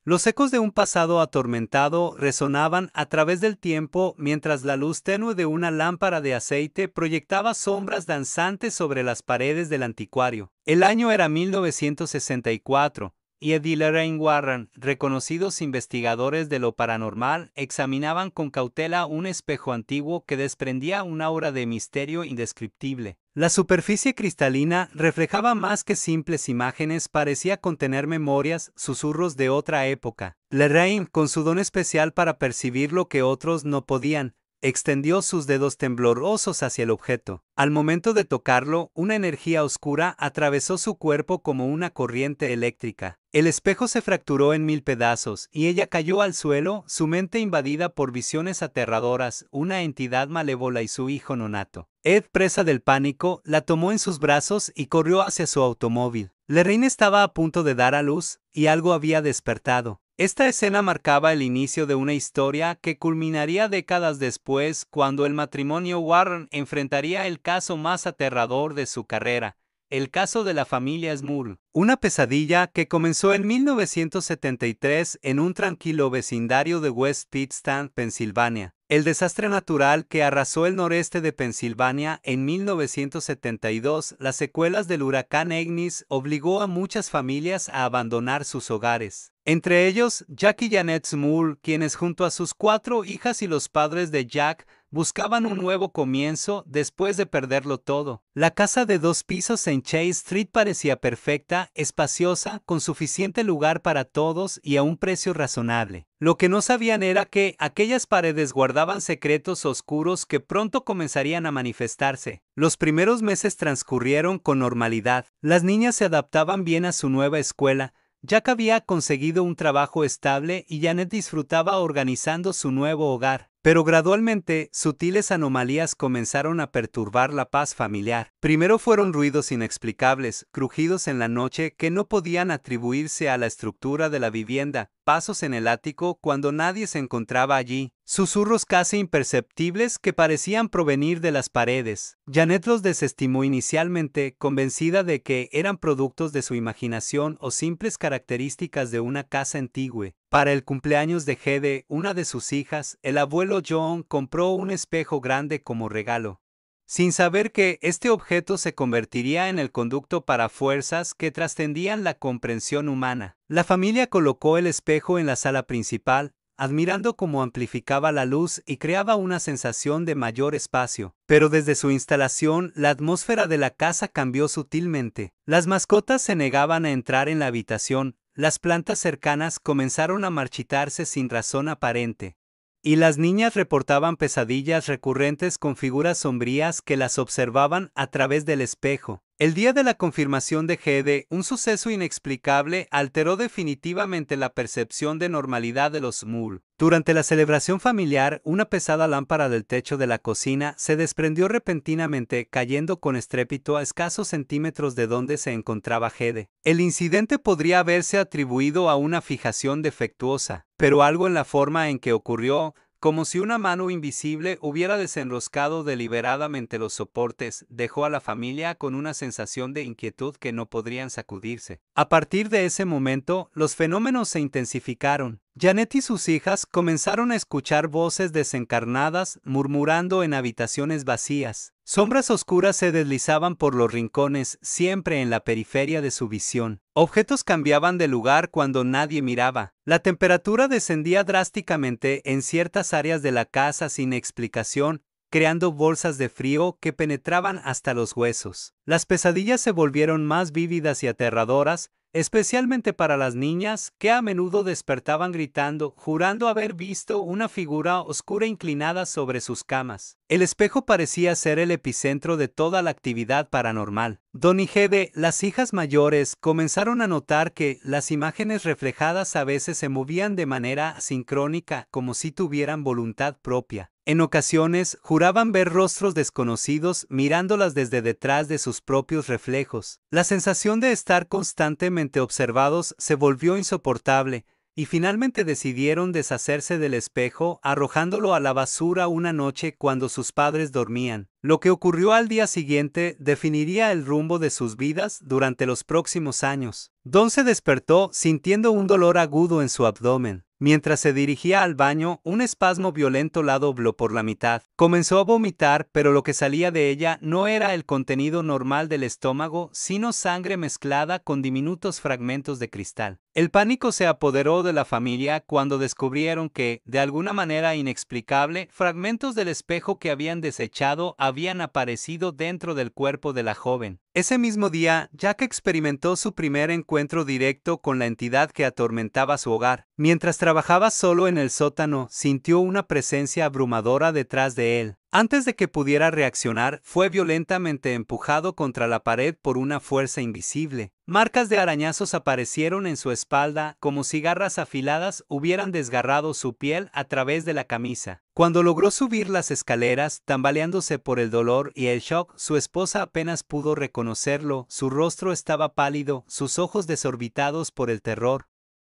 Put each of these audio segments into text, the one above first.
Los ecos de un pasado atormentado resonaban a través del tiempo mientras la luz tenue de una lámpara de aceite proyectaba sombras danzantes sobre las paredes del anticuario. El año era 1964. Y Ed y Lorraine Warren, reconocidos investigadores de lo paranormal, examinaban con cautela un espejo antiguo que desprendía una aura de misterio indescriptible. La superficie cristalina reflejaba más que simples imágenes, parecía contener memorias, susurros de otra época. Lorraine, con su don especial para percibir lo que otros no podían, extendió sus dedos temblorosos hacia el objeto. Al momento de tocarlo, una energía oscura atravesó su cuerpo como una corriente eléctrica. El espejo se fracturó en 1000 pedazos y ella cayó al suelo, su mente invadida por visiones aterradoras, una entidad malévola y su hijo nonato. Ed, presa del pánico, la tomó en sus brazos y corrió hacia su automóvil. Lorraine estaba a punto de dar a luz y algo había despertado. Esta escena marcaba el inicio de una historia que culminaría décadas después cuando el matrimonio Warren enfrentaría el caso más aterrador de su carrera, el caso de la familia Smurl. Una pesadilla que comenzó en 1973 en un tranquilo vecindario de West Pittston, Pensilvania. El desastre natural que arrasó el noreste de Pensilvania en 1972, las secuelas del huracán Ignis, obligó a muchas familias a abandonar sus hogares. Entre ellos, Jack y Janet Smurl, quienes junto a sus 4 hijas y los padres de Jack, buscaban un nuevo comienzo después de perderlo todo. La casa de 2 pisos en Chase Street parecía perfecta, espaciosa, con suficiente lugar para todos y a un precio razonable. Lo que no sabían era que aquellas paredes guardaban secretos oscuros que pronto comenzarían a manifestarse. Los primeros meses transcurrieron con normalidad. Las niñas se adaptaban bien a su nueva escuela. Jack había conseguido un trabajo estable y Janet disfrutaba organizando su nuevo hogar. Pero gradualmente, sutiles anomalías comenzaron a perturbar la paz familiar. Primero fueron ruidos inexplicables, crujidos en la noche que no podían atribuirse a la estructura de la vivienda, pasos en el ático cuando nadie se encontraba allí, susurros casi imperceptibles que parecían provenir de las paredes. Janet los desestimó inicialmente, convencida de que eran productos de su imaginación o simples características de una casa antigua. Para el cumpleaños de Hede, una de sus hijas, el abuelo John compró un espejo grande como regalo, sin saber que este objeto se convertiría en el conducto para fuerzas que trascendían la comprensión humana. La familia colocó el espejo en la sala principal, admirando cómo amplificaba la luz y creaba una sensación de mayor espacio. Pero desde su instalación, la atmósfera de la casa cambió sutilmente. Las mascotas se negaban a entrar en la habitación. Las plantas cercanas comenzaron a marchitarse sin razón aparente, y las niñas reportaban pesadillas recurrentes con figuras sombrías que las observaban a través del espejo. El día de la confirmación de Hede, un suceso inexplicable alteró definitivamente la percepción de normalidad de los Smurl. Durante la celebración familiar, una pesada lámpara del techo de la cocina se desprendió repentinamente, cayendo con estrépito a escasos centímetros de donde se encontraba Hede. El incidente podría haberse atribuido a una fijación defectuosa, pero algo en la forma en que ocurrió, como si una mano invisible hubiera desenroscado deliberadamente los soportes, dejó a la familia con una sensación de inquietud que no podrían sacudirse. A partir de ese momento, los fenómenos se intensificaron. Janet y sus hijas comenzaron a escuchar voces desencarnadas murmurando en habitaciones vacías. Sombras oscuras se deslizaban por los rincones, siempre en la periferia de su visión. Objetos cambiaban de lugar cuando nadie miraba. La temperatura descendía drásticamente en ciertas áreas de la casa sin explicación, creando bolsas de frío que penetraban hasta los huesos. Las pesadillas se volvieron más vívidas y aterradoras, especialmente para las niñas, que a menudo despertaban gritando, jurando haber visto una figura oscura inclinada sobre sus camas. El espejo parecía ser el epicentro de toda la actividad paranormal. Don y Hede, las hijas mayores, comenzaron a notar que las imágenes reflejadas a veces se movían de manera asincrónica, como si tuvieran voluntad propia. En ocasiones, juraban ver rostros desconocidos mirándolas desde detrás de sus propios reflejos. La sensación de estar constantemente observados se volvió insoportable, y finalmente decidieron deshacerse del espejo arrojándolo a la basura una noche cuando sus padres dormían. Lo que ocurrió al día siguiente definiría el rumbo de sus vidas durante los próximos años. Don se despertó sintiendo un dolor agudo en su abdomen. Mientras se dirigía al baño, un espasmo violento la dobló por la mitad. Comenzó a vomitar, pero lo que salía de ella no era el contenido normal del estómago, sino sangre mezclada con diminutos fragmentos de cristal. El pánico se apoderó de la familia cuando descubrieron que, de alguna manera inexplicable, fragmentos del espejo que habían desechado habían aparecido dentro del cuerpo de la joven. Ese mismo día, Jack experimentó su primer encuentro directo con la entidad que atormentaba su hogar. Mientras trabajaba solo en el sótano, sintió una presencia abrumadora detrás de él. Antes de que pudiera reaccionar, fue violentamente empujado contra la pared por una fuerza invisible. Marcas de arañazos aparecieron en su espalda, como si garras afiladas hubieran desgarrado su piel a través de la camisa. Cuando logró subir las escaleras, tambaleándose por el dolor y el shock, su esposa apenas pudo reconocerlo. Su rostro estaba pálido, sus ojos desorbitados por el terror.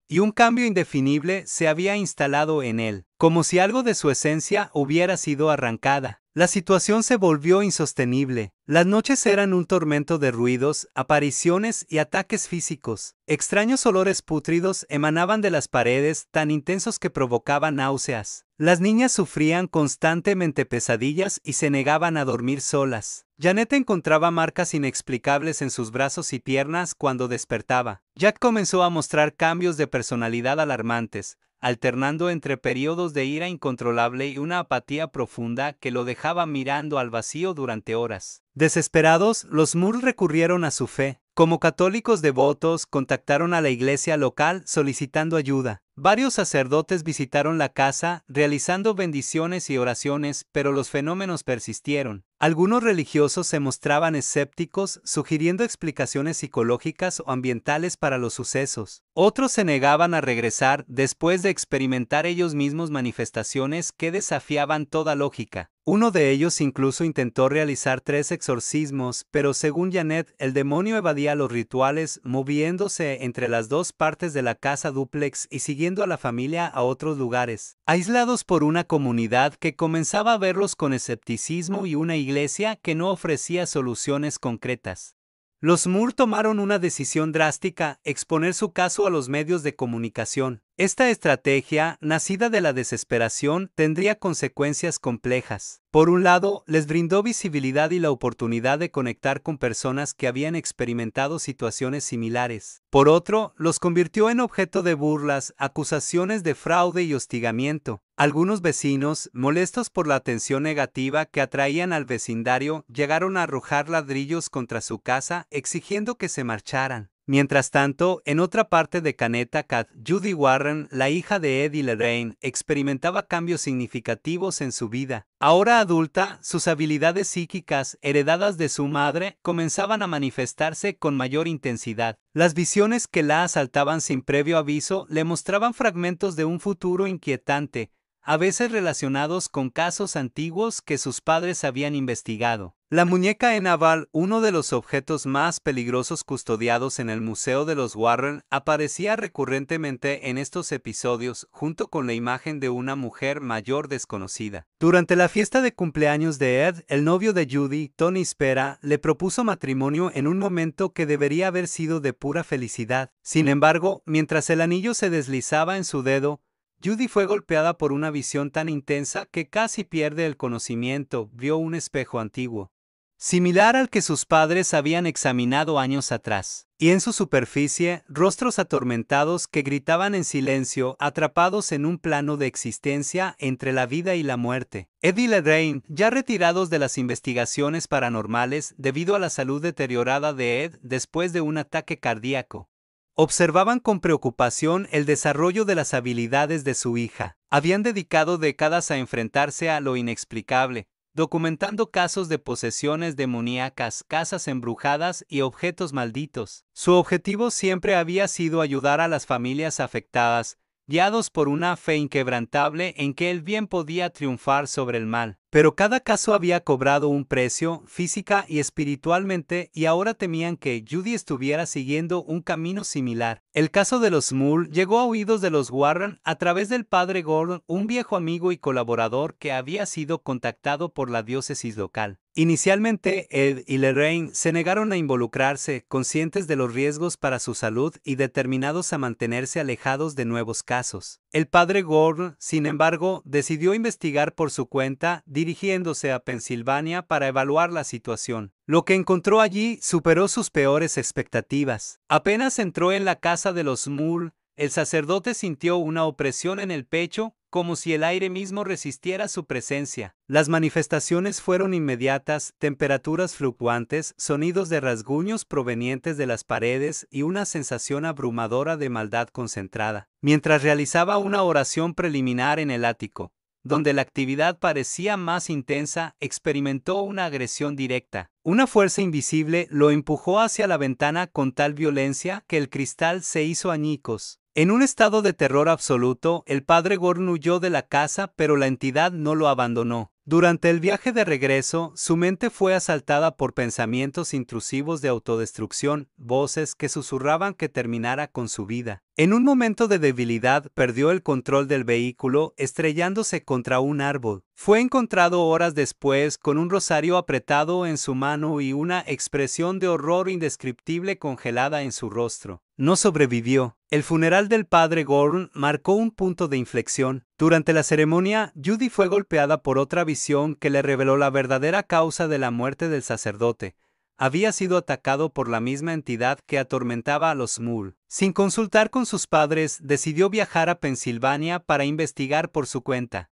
Y un cambio indefinible se había instalado en él, como si algo de su esencia hubiera sido arrancada. La situación se volvió insostenible. Las noches eran un tormento de ruidos, apariciones y ataques físicos. Extraños olores pútridos emanaban de las paredes, tan intensos que provocaban náuseas. Las niñas sufrían constantemente pesadillas y se negaban a dormir solas. Janet encontraba marcas inexplicables en sus brazos y piernas cuando despertaba. Jack comenzó a mostrar cambios de personalidad alarmantes, alternando entre periodos de ira incontrolable y una apatía profunda que lo dejaba mirando al vacío durante horas. Desesperados, los Moore recurrieron a su fe. Como católicos devotos, contactaron a la iglesia local solicitando ayuda. Varios sacerdotes visitaron la casa, realizando bendiciones y oraciones, pero los fenómenos persistieron. Algunos religiosos se mostraban escépticos, sugiriendo explicaciones psicológicas o ambientales para los sucesos. Otros se negaban a regresar después de experimentar ellos mismos manifestaciones que desafiaban toda lógica. Uno de ellos incluso intentó realizar 3 exorcismos, pero según Janet, el demonio evadía los rituales, moviéndose entre las dos partes de la casa dúplex y siguiendo a la familia a otros lugares. Aislados por una comunidad que comenzaba a verlos con escepticismo y una iglesia que no ofrecía soluciones concretas. Los Moore tomaron una decisión drástica: exponer su caso a los medios de comunicación. Esta estrategia, nacida de la desesperación, tendría consecuencias complejas. Por un lado, les brindó visibilidad y la oportunidad de conectar con personas que habían experimentado situaciones similares. Por otro, los convirtió en objeto de burlas, acusaciones de fraude y hostigamiento. Algunos vecinos, molestos por la atención negativa que atraían al vecindario, llegaron a arrojar ladrillos contra su casa, exigiendo que se marcharan. Mientras tanto, en otra parte de Connecticut, Judy Warren, la hija de Ed y Lorraine, experimentaba cambios significativos en su vida. Ahora adulta, sus habilidades psíquicas, heredadas de su madre, comenzaban a manifestarse con mayor intensidad. Las visiones que la asaltaban sin previo aviso le mostraban fragmentos de un futuro inquietante, a veces relacionados con casos antiguos que sus padres habían investigado. La muñeca Annabelle, uno de los objetos más peligrosos custodiados en el Museo de los Warren, aparecía recurrentemente en estos episodios junto con la imagen de una mujer mayor desconocida. Durante la fiesta de cumpleaños de Ed, el novio de Judy, Tony Spera, le propuso matrimonio en un momento que debería haber sido de pura felicidad. Sin embargo, mientras el anillo se deslizaba en su dedo, Judy fue golpeada por una visión tan intensa que casi pierde el conocimiento. Vio un espejo antiguo, similar al que sus padres habían examinado años atrás, y en su superficie, rostros atormentados que gritaban en silencio, atrapados en un plano de existencia entre la vida y la muerte. Ed y Lorraine, ya retirados de las investigaciones paranormales debido a la salud deteriorada de Ed después de un ataque cardíaco, observaban con preocupación el desarrollo de las habilidades de su hija. Habían dedicado décadas a enfrentarse a lo inexplicable, documentando casos de posesiones demoníacas, casas embrujadas y objetos malditos. Su objetivo siempre había sido ayudar a las familias afectadas, guiados por una fe inquebrantable en que el bien podía triunfar sobre el mal. Pero cada caso había cobrado un precio, física y espiritualmente, y ahora temían que Judy estuviera siguiendo un camino similar. El caso de los Moore llegó a oídos de los Warren a través del padre Gordon, un viejo amigo y colaborador que había sido contactado por la diócesis local. Inicialmente, Ed y Lorraine se negaron a involucrarse, conscientes de los riesgos para su salud y determinados a mantenerse alejados de nuevos casos. El padre Gordon, sin embargo, decidió investigar por su cuenta, dirigiéndose a Pensilvania para evaluar la situación. Lo que encontró allí superó sus peores expectativas. Apenas entró en la casa de los Moore, el sacerdote sintió una opresión en el pecho, como si el aire mismo resistiera su presencia. Las manifestaciones fueron inmediatas: temperaturas fluctuantes, sonidos de rasguños provenientes de las paredes y una sensación abrumadora de maldad concentrada. Mientras realizaba una oración preliminar en el ático, donde la actividad parecía más intensa, experimentó una agresión directa. Una fuerza invisible lo empujó hacia la ventana con tal violencia que el cristal se hizo añicos. En un estado de terror absoluto, el padre Gordon huyó de la casa, pero la entidad no lo abandonó. Durante el viaje de regreso, su mente fue asaltada por pensamientos intrusivos de autodestrucción, voces que susurraban que terminara con su vida. En un momento de debilidad, perdió el control del vehículo, estrellándose contra un árbol. Fue encontrado horas después con un rosario apretado en su mano y una expresión de horror indescriptible congelada en su rostro. No sobrevivió. El funeral del padre Gordon marcó un punto de inflexión. Durante la ceremonia, Judy fue golpeada por otra visión que le reveló la verdadera causa de la muerte del sacerdote. Había sido atacado por la misma entidad que atormentaba a los Moore. Sin consultar con sus padres, decidió viajar a Pensilvania para investigar por su cuenta.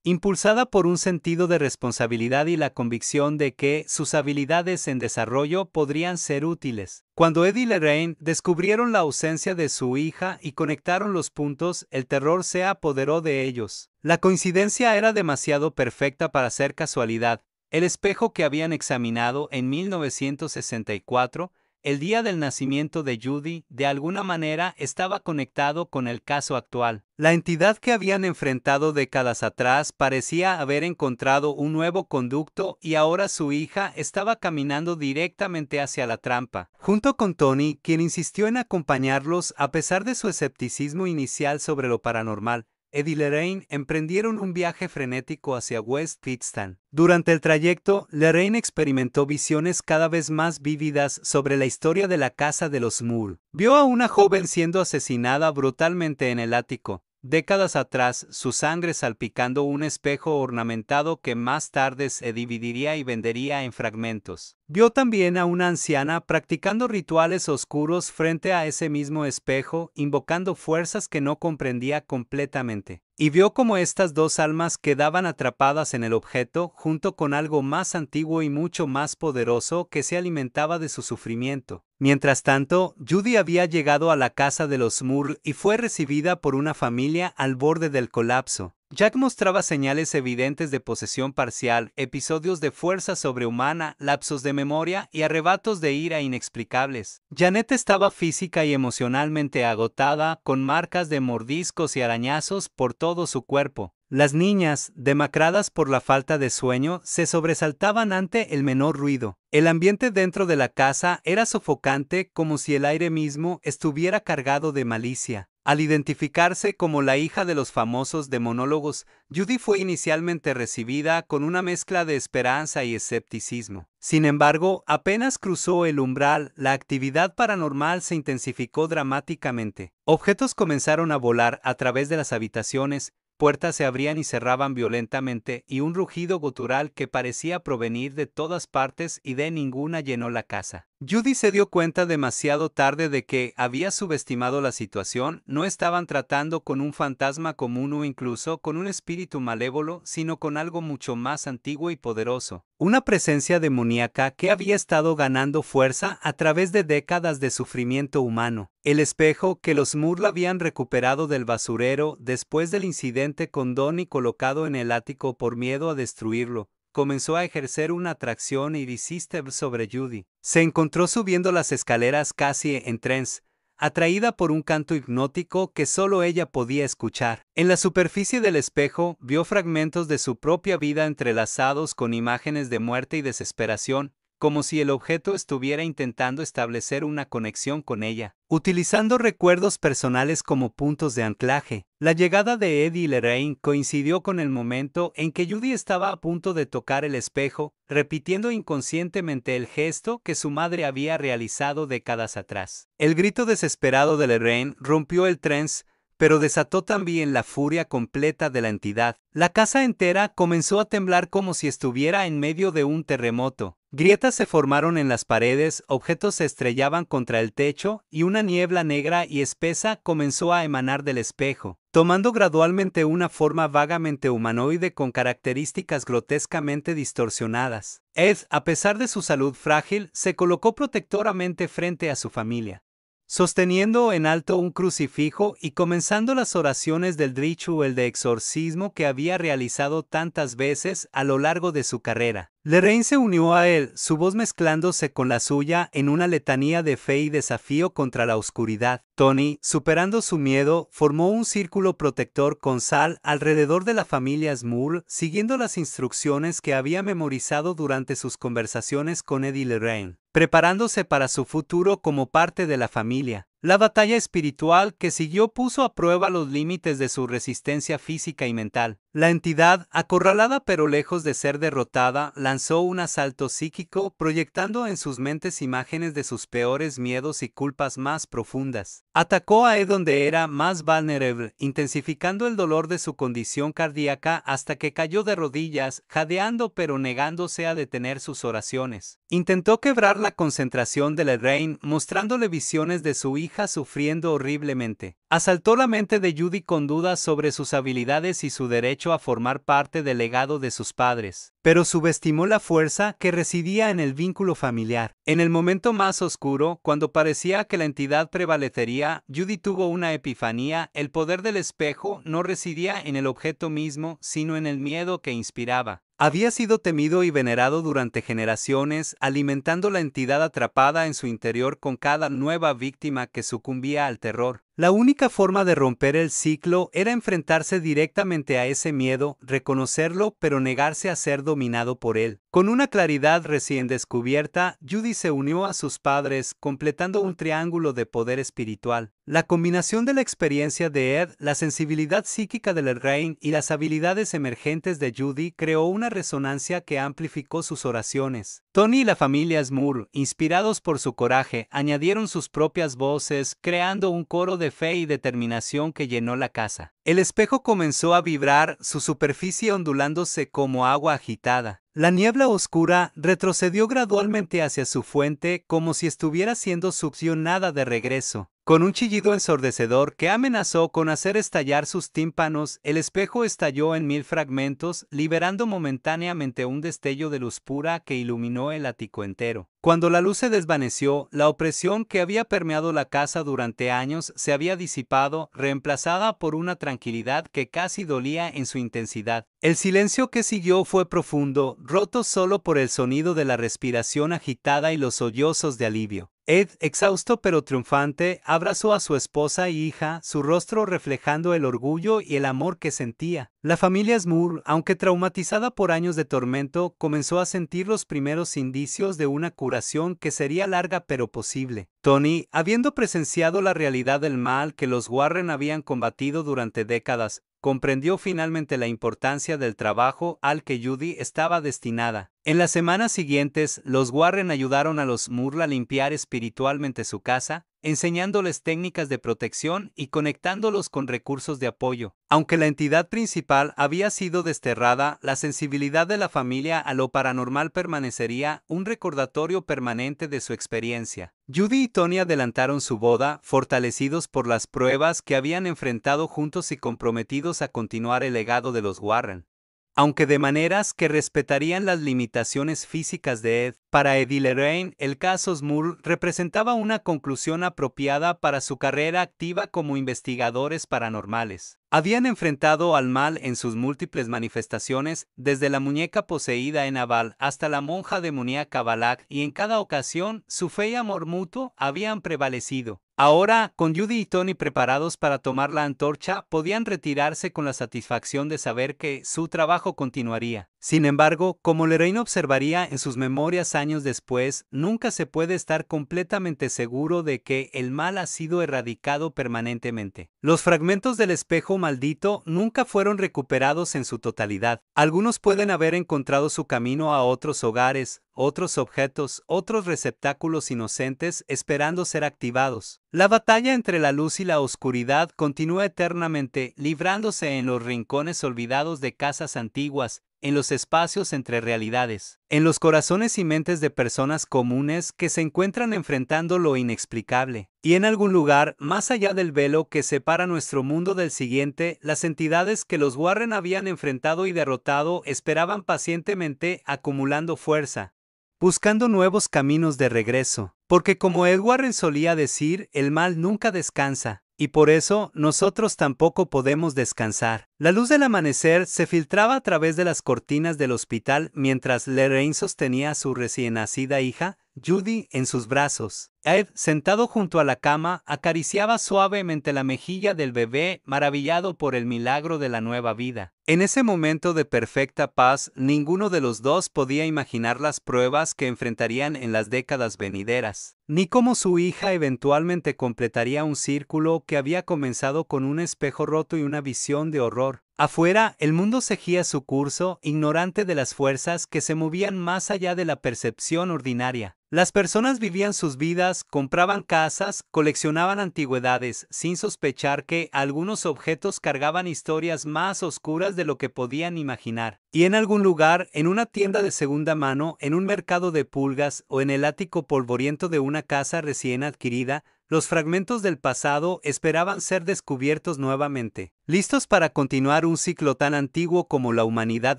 Impulsada por un sentido de responsabilidad y la convicción de que sus habilidades en desarrollo podrían ser útiles. Cuando Ed y Lorraine descubrieron la ausencia de su hija y conectaron los puntos, el terror se apoderó de ellos. La coincidencia era demasiado perfecta para ser casualidad. El espejo que habían examinado en 1964, el día del nacimiento de Judy, de alguna manera estaba conectado con el caso actual. La entidad que habían enfrentado décadas atrás parecía haber encontrado un nuevo conducto y ahora su hija estaba caminando directamente hacia la trampa. Junto con Tony, quien insistió en acompañarlos a pesar de su escepticismo inicial sobre lo paranormal, Ed y Lorraine emprendieron un viaje frenético hacia West Pittston. Durante el trayecto, Lorraine experimentó visiones cada vez más vívidas sobre la historia de la casa de los Moore. Vio a una joven siendo asesinada brutalmente en el ático. Décadas atrás, su sangre salpicando un espejo ornamentado que más tarde se dividiría y vendería en fragmentos. Vio también a una anciana practicando rituales oscuros frente a ese mismo espejo, invocando fuerzas que no comprendía completamente. Y vio cómo estas dos almas quedaban atrapadas en el objeto junto con algo más antiguo y mucho más poderoso que se alimentaba de su sufrimiento. Mientras tanto, Judy había llegado a la casa de los Moore y fue recibida por una familia al borde del colapso. Jack mostraba señales evidentes de posesión parcial, episodios de fuerza sobrehumana, lapsos de memoria y arrebatos de ira inexplicables. Janet estaba física y emocionalmente agotada, con marcas de mordiscos y arañazos por todo su cuerpo. Las niñas, demacradas por la falta de sueño, se sobresaltaban ante el menor ruido. El ambiente dentro de la casa era sofocante, como si el aire mismo estuviera cargado de malicia. Al identificarse como la hija de los famosos demonólogos, Judy fue inicialmente recibida con una mezcla de esperanza y escepticismo. Sin embargo, apenas cruzó el umbral, la actividad paranormal se intensificó dramáticamente. Objetos comenzaron a volar a través de las habitaciones, puertas se abrían y cerraban violentamente, y un rugido gutural que parecía provenir de todas partes y de ninguna llenó la casa. Judy se dio cuenta demasiado tarde de que había subestimado la situación. No estaban tratando con un fantasma común o incluso con un espíritu malévolo, sino con algo mucho más antiguo y poderoso. Una presencia demoníaca que había estado ganando fuerza a través de décadas de sufrimiento humano. El espejo que los Moore habían recuperado del basurero después del incidente con Donnie colocado en el ático por miedo a destruirlo, comenzó a ejercer una atracción irresistible sobre Judy. Se encontró subiendo las escaleras casi en trance, atraída por un canto hipnótico que solo ella podía escuchar. En la superficie del espejo vio fragmentos de su propia vida entrelazados con imágenes de muerte y desesperación, como si el objeto estuviera intentando establecer una conexión con ella. Utilizando recuerdos personales como puntos de anclaje, la llegada de Ed y Lorraine coincidió con el momento en que Judy estaba a punto de tocar el espejo, repitiendo inconscientemente el gesto que su madre había realizado décadas atrás. El grito desesperado de Lorraine rompió el trance, pero desató también la furia completa de la entidad. La casa entera comenzó a temblar como si estuviera en medio de un terremoto. Grietas se formaron en las paredes, objetos se estrellaban contra el techo y una niebla negra y espesa comenzó a emanar del espejo, tomando gradualmente una forma vagamente humanoide con características grotescamente distorsionadas. Ed, a pesar de su salud frágil, se colocó protectoramente frente a su familia, sosteniendo en alto un crucifijo y comenzando las oraciones del ritual de exorcismo que había realizado tantas veces a lo largo de su carrera. Lorraine se unió a él, su voz mezclándose con la suya en una letanía de fe y desafío contra la oscuridad. Tony, superando su miedo, formó un círculo protector con sal alrededor de la familia Smurl, siguiendo las instrucciones que había memorizado durante sus conversaciones con Ed y Lorraine, preparándose para su futuro como parte de la familia. La batalla espiritual que siguió puso a prueba los límites de su resistencia física y mental. La entidad, acorralada pero lejos de ser derrotada, lanzó un asalto psíquico, proyectando en sus mentes imágenes de sus peores miedos y culpas más profundas. Atacó a Ed donde era más vulnerable, intensificando el dolor de su condición cardíaca hasta que cayó de rodillas, jadeando pero negándose a detener sus oraciones. Intentó quebrar la concentración de Lorraine, mostrándole visiones de su hija sufriendo horriblemente. Asaltó la mente de Judy con dudas sobre sus habilidades y su derecho a formar parte del legado de sus padres, pero subestimó la fuerza que residía en el vínculo familiar. En el momento más oscuro, cuando parecía que la entidad prevalecería, Judy tuvo una epifanía. El poder del espejo no residía en el objeto mismo, sino en el miedo que inspiraba. Había sido temido y venerado durante generaciones, alimentando la entidad atrapada en su interior con cada nueva víctima que sucumbía al terror. La única forma de romper el ciclo era enfrentarse directamente a ese miedo, reconocerlo, pero negarse a ser dominado por él. Con una claridad recién descubierta, Judy se unió a sus padres, completando un triángulo de poder espiritual. La combinación de la experiencia de Ed, la sensibilidad psíquica de Lorraine y las habilidades emergentes de Judy creó una resonancia que amplificó sus oraciones. Tony y la familia Smurl, inspirados por su coraje, añadieron sus propias voces, creando un coro de fe y determinación que llenó la casa. El espejo comenzó a vibrar, su superficie ondulándose como agua agitada. La niebla oscura retrocedió gradualmente hacia su fuente como si estuviera siendo succionada de regreso. Con un chillido ensordecedor que amenazó con hacer estallar sus tímpanos, el espejo estalló en 1000 fragmentos, liberando momentáneamente un destello de luz pura que iluminó el ático entero. Cuando la luz se desvaneció, la opresión que había permeado la casa durante años se había disipado, reemplazada por una tranquilidad que casi dolía en su intensidad. El silencio que siguió fue profundo, roto solo por el sonido de la respiración agitada y los sollozos de alivio. Ed, exhausto pero triunfante, abrazó a su esposa y hija, su rostro reflejando el orgullo y el amor que sentía. La familia Smurl, aunque traumatizada por años de tormento, comenzó a sentir los primeros indicios de una curación que sería larga pero posible. Tony, habiendo presenciado la realidad del mal que los Warren habían combatido durante décadas, comprendió finalmente la importancia del trabajo al que Judy estaba destinada. En las semanas siguientes, los Warren ayudaron a los Smurl a limpiar espiritualmente su casa, enseñándoles técnicas de protección y conectándolos con recursos de apoyo. Aunque la entidad principal había sido desterrada, la sensibilidad de la familia a lo paranormal permanecería, un recordatorio permanente de su experiencia. Judy y Tony adelantaron su boda, fortalecidos por las pruebas que habían enfrentado juntos y comprometidos a continuar el legado de los Warren, aunque de maneras que respetarían las limitaciones físicas de Ed. Para Ed y Lorraine, el caso Smurl representaba una conclusión apropiada para su carrera activa como investigadores paranormales. Habían enfrentado al mal en sus múltiples manifestaciones, desde la muñeca poseída en Aval hasta la monja demoníaca Balak, y en cada ocasión su fe y amor mutuo habían prevalecido. Ahora, con Judy y Tony preparados para tomar la antorcha, podían retirarse con la satisfacción de saber que su trabajo continuaría. Sin embargo, como Lorraine observaría en sus memorias años después, nunca se puede estar completamente seguro de que el mal ha sido erradicado permanentemente. Los fragmentos del espejo maldito nunca fueron recuperados en su totalidad. Algunos pueden haber encontrado su camino a otros hogares, otros objetos, otros receptáculos inocentes esperando ser activados. La batalla entre la luz y la oscuridad continúa eternamente, librándose en los rincones olvidados de casas antiguas, en los espacios entre realidades, en los corazones y mentes de personas comunes que se encuentran enfrentando lo inexplicable. Y en algún lugar, más allá del velo que separa nuestro mundo del siguiente, las entidades que los Warren habían enfrentado y derrotado esperaban pacientemente, acumulando fuerza, buscando nuevos caminos de regreso. Porque como Ed Warren solía decir, el mal nunca descansa. Y por eso, nosotros tampoco podemos descansar. La luz del amanecer se filtraba a través de las cortinas del hospital mientras Lorraine sostenía a su recién nacida hija, Judy, en sus brazos. Ed, sentado junto a la cama, acariciaba suavemente la mejilla del bebé, maravillado por el milagro de la nueva vida. En ese momento de perfecta paz, ninguno de los dos podía imaginar las pruebas que enfrentarían en las décadas venideras, ni cómo su hija eventualmente completaría un círculo que había comenzado con un espejo roto y una visión de horror. Afuera, el mundo seguía su curso, ignorante de las fuerzas que se movían más allá de la percepción ordinaria. Las personas vivían sus vidas, compraban casas, coleccionaban antigüedades, sin sospechar que algunos objetos cargaban historias más oscuras de lo que podían imaginar. Y en algún lugar, en una tienda de segunda mano, en un mercado de pulgas o en el ático polvoriento de una casa recién adquirida, los fragmentos del pasado esperaban ser descubiertos nuevamente, listos para continuar un ciclo tan antiguo como la humanidad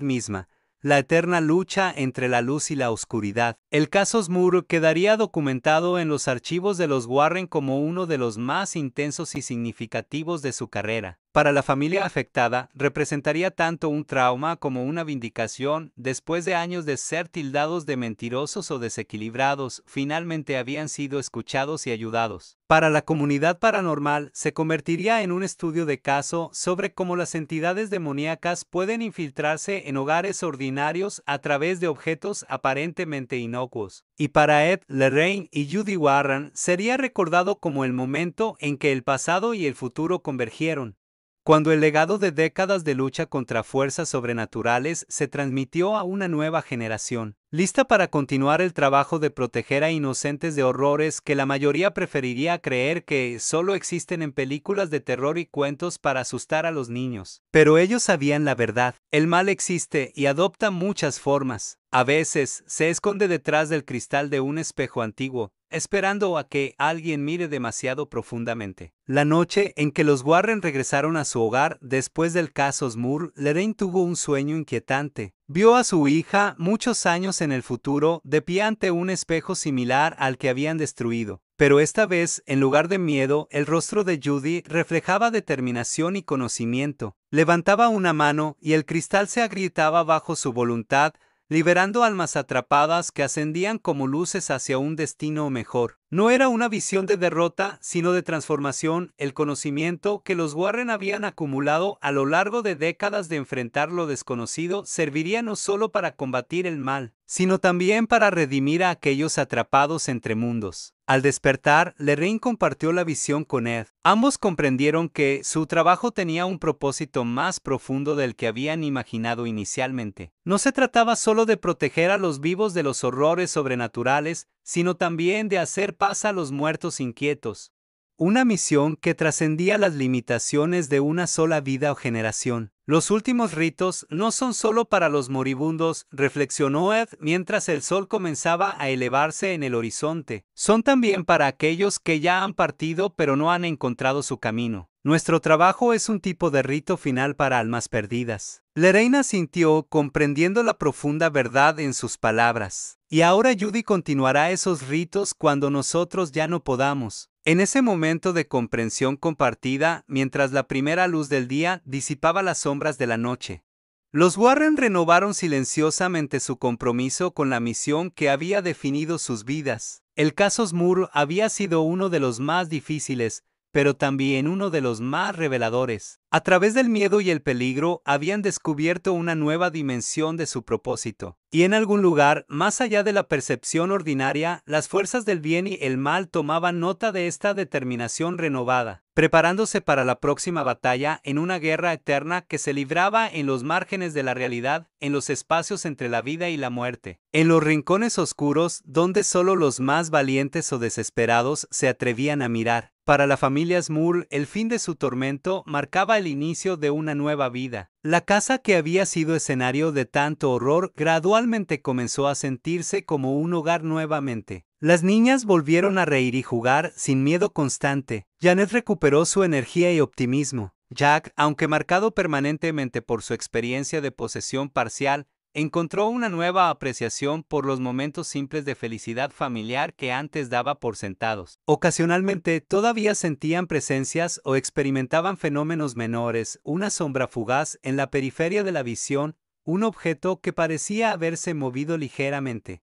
misma. La eterna lucha entre la luz y la oscuridad. El caso Moore quedaría documentado en los archivos de los Warren como uno de los más intensos y significativos de su carrera. Para la familia afectada, representaría tanto un trauma como una vindicación. Después de años de ser tildados de mentirosos o desequilibrados, finalmente habían sido escuchados y ayudados. Para la comunidad paranormal, se convertiría en un estudio de caso sobre cómo las entidades demoníacas pueden infiltrarse en hogares ordinarios a través de objetos aparentemente inocuos. Y para Ed, Lorraine y Judy Warren sería recordado como el momento en que el pasado y el futuro convergieron, cuando el legado de décadas de lucha contra fuerzas sobrenaturales se transmitió a una nueva generación, lista para continuar el trabajo de proteger a inocentes de horrores que la mayoría preferiría creer que solo existen en películas de terror y cuentos para asustar a los niños. Pero ellos sabían la verdad. El mal existe y adopta muchas formas. A veces se esconde detrás del cristal de un espejo antiguo, esperando a que alguien mire demasiado profundamente. La noche en que los Warren regresaron a su hogar después del caso Moore, Lorraine tuvo un sueño inquietante. Vio a su hija, muchos años en el futuro, de pie ante un espejo similar al que habían destruido. Pero esta vez, en lugar de miedo, el rostro de Judy reflejaba determinación y conocimiento. Levantaba una mano y el cristal se agrietaba bajo su voluntad, liberando almas atrapadas que ascendían como luces hacia un destino mejor. No era una visión de derrota, sino de transformación. El conocimiento que los Warren habían acumulado a lo largo de décadas de enfrentar lo desconocido serviría no solo para combatir el mal, sino también para redimir a aquellos atrapados entre mundos. Al despertar, Lorraine compartió la visión con Ed. Ambos comprendieron que su trabajo tenía un propósito más profundo del que habían imaginado inicialmente. No se trataba solo de proteger a los vivos de los horrores sobrenaturales, sino también de hacer paz a los muertos inquietos. Una misión que trascendía las limitaciones de una sola vida o generación. Los últimos ritos no son solo para los moribundos, reflexionó Ed mientras el sol comenzaba a elevarse en el horizonte. Son también para aquellos que ya han partido pero no han encontrado su camino. Nuestro trabajo es un tipo de rito final para almas perdidas. Lorraine sintió, comprendiendo la profunda verdad en sus palabras. Y ahora Judy continuará esos ritos cuando nosotros ya no podamos. En ese momento de comprensión compartida, mientras la primera luz del día disipaba las sombras de la noche, los Warren renovaron silenciosamente su compromiso con la misión que había definido sus vidas. El caso Moore había sido uno de los más difíciles, pero también uno de los más reveladores. A través del miedo y el peligro, habían descubierto una nueva dimensión de su propósito. Y en algún lugar, más allá de la percepción ordinaria, las fuerzas del bien y el mal tomaban nota de esta determinación renovada, preparándose para la próxima batalla en una guerra eterna que se libraba en los márgenes de la realidad, en los espacios entre la vida y la muerte, en los rincones oscuros donde solo los más valientes o desesperados se atrevían a mirar. Para la familia Moore, el fin de su tormento marcaba el inicio de una nueva vida. La casa que había sido escenario de tanto horror gradualmente comenzó a sentirse como un hogar nuevamente. Las niñas volvieron a reír y jugar sin miedo constante. Janet recuperó su energía y optimismo. Jack, aunque marcado permanentemente por su experiencia de posesión parcial, encontró una nueva apreciación por los momentos simples de felicidad familiar que antes daba por sentados. Ocasionalmente todavía sentían presencias o experimentaban fenómenos menores, una sombra fugaz en la periferia de la visión, un objeto que parecía haberse movido ligeramente.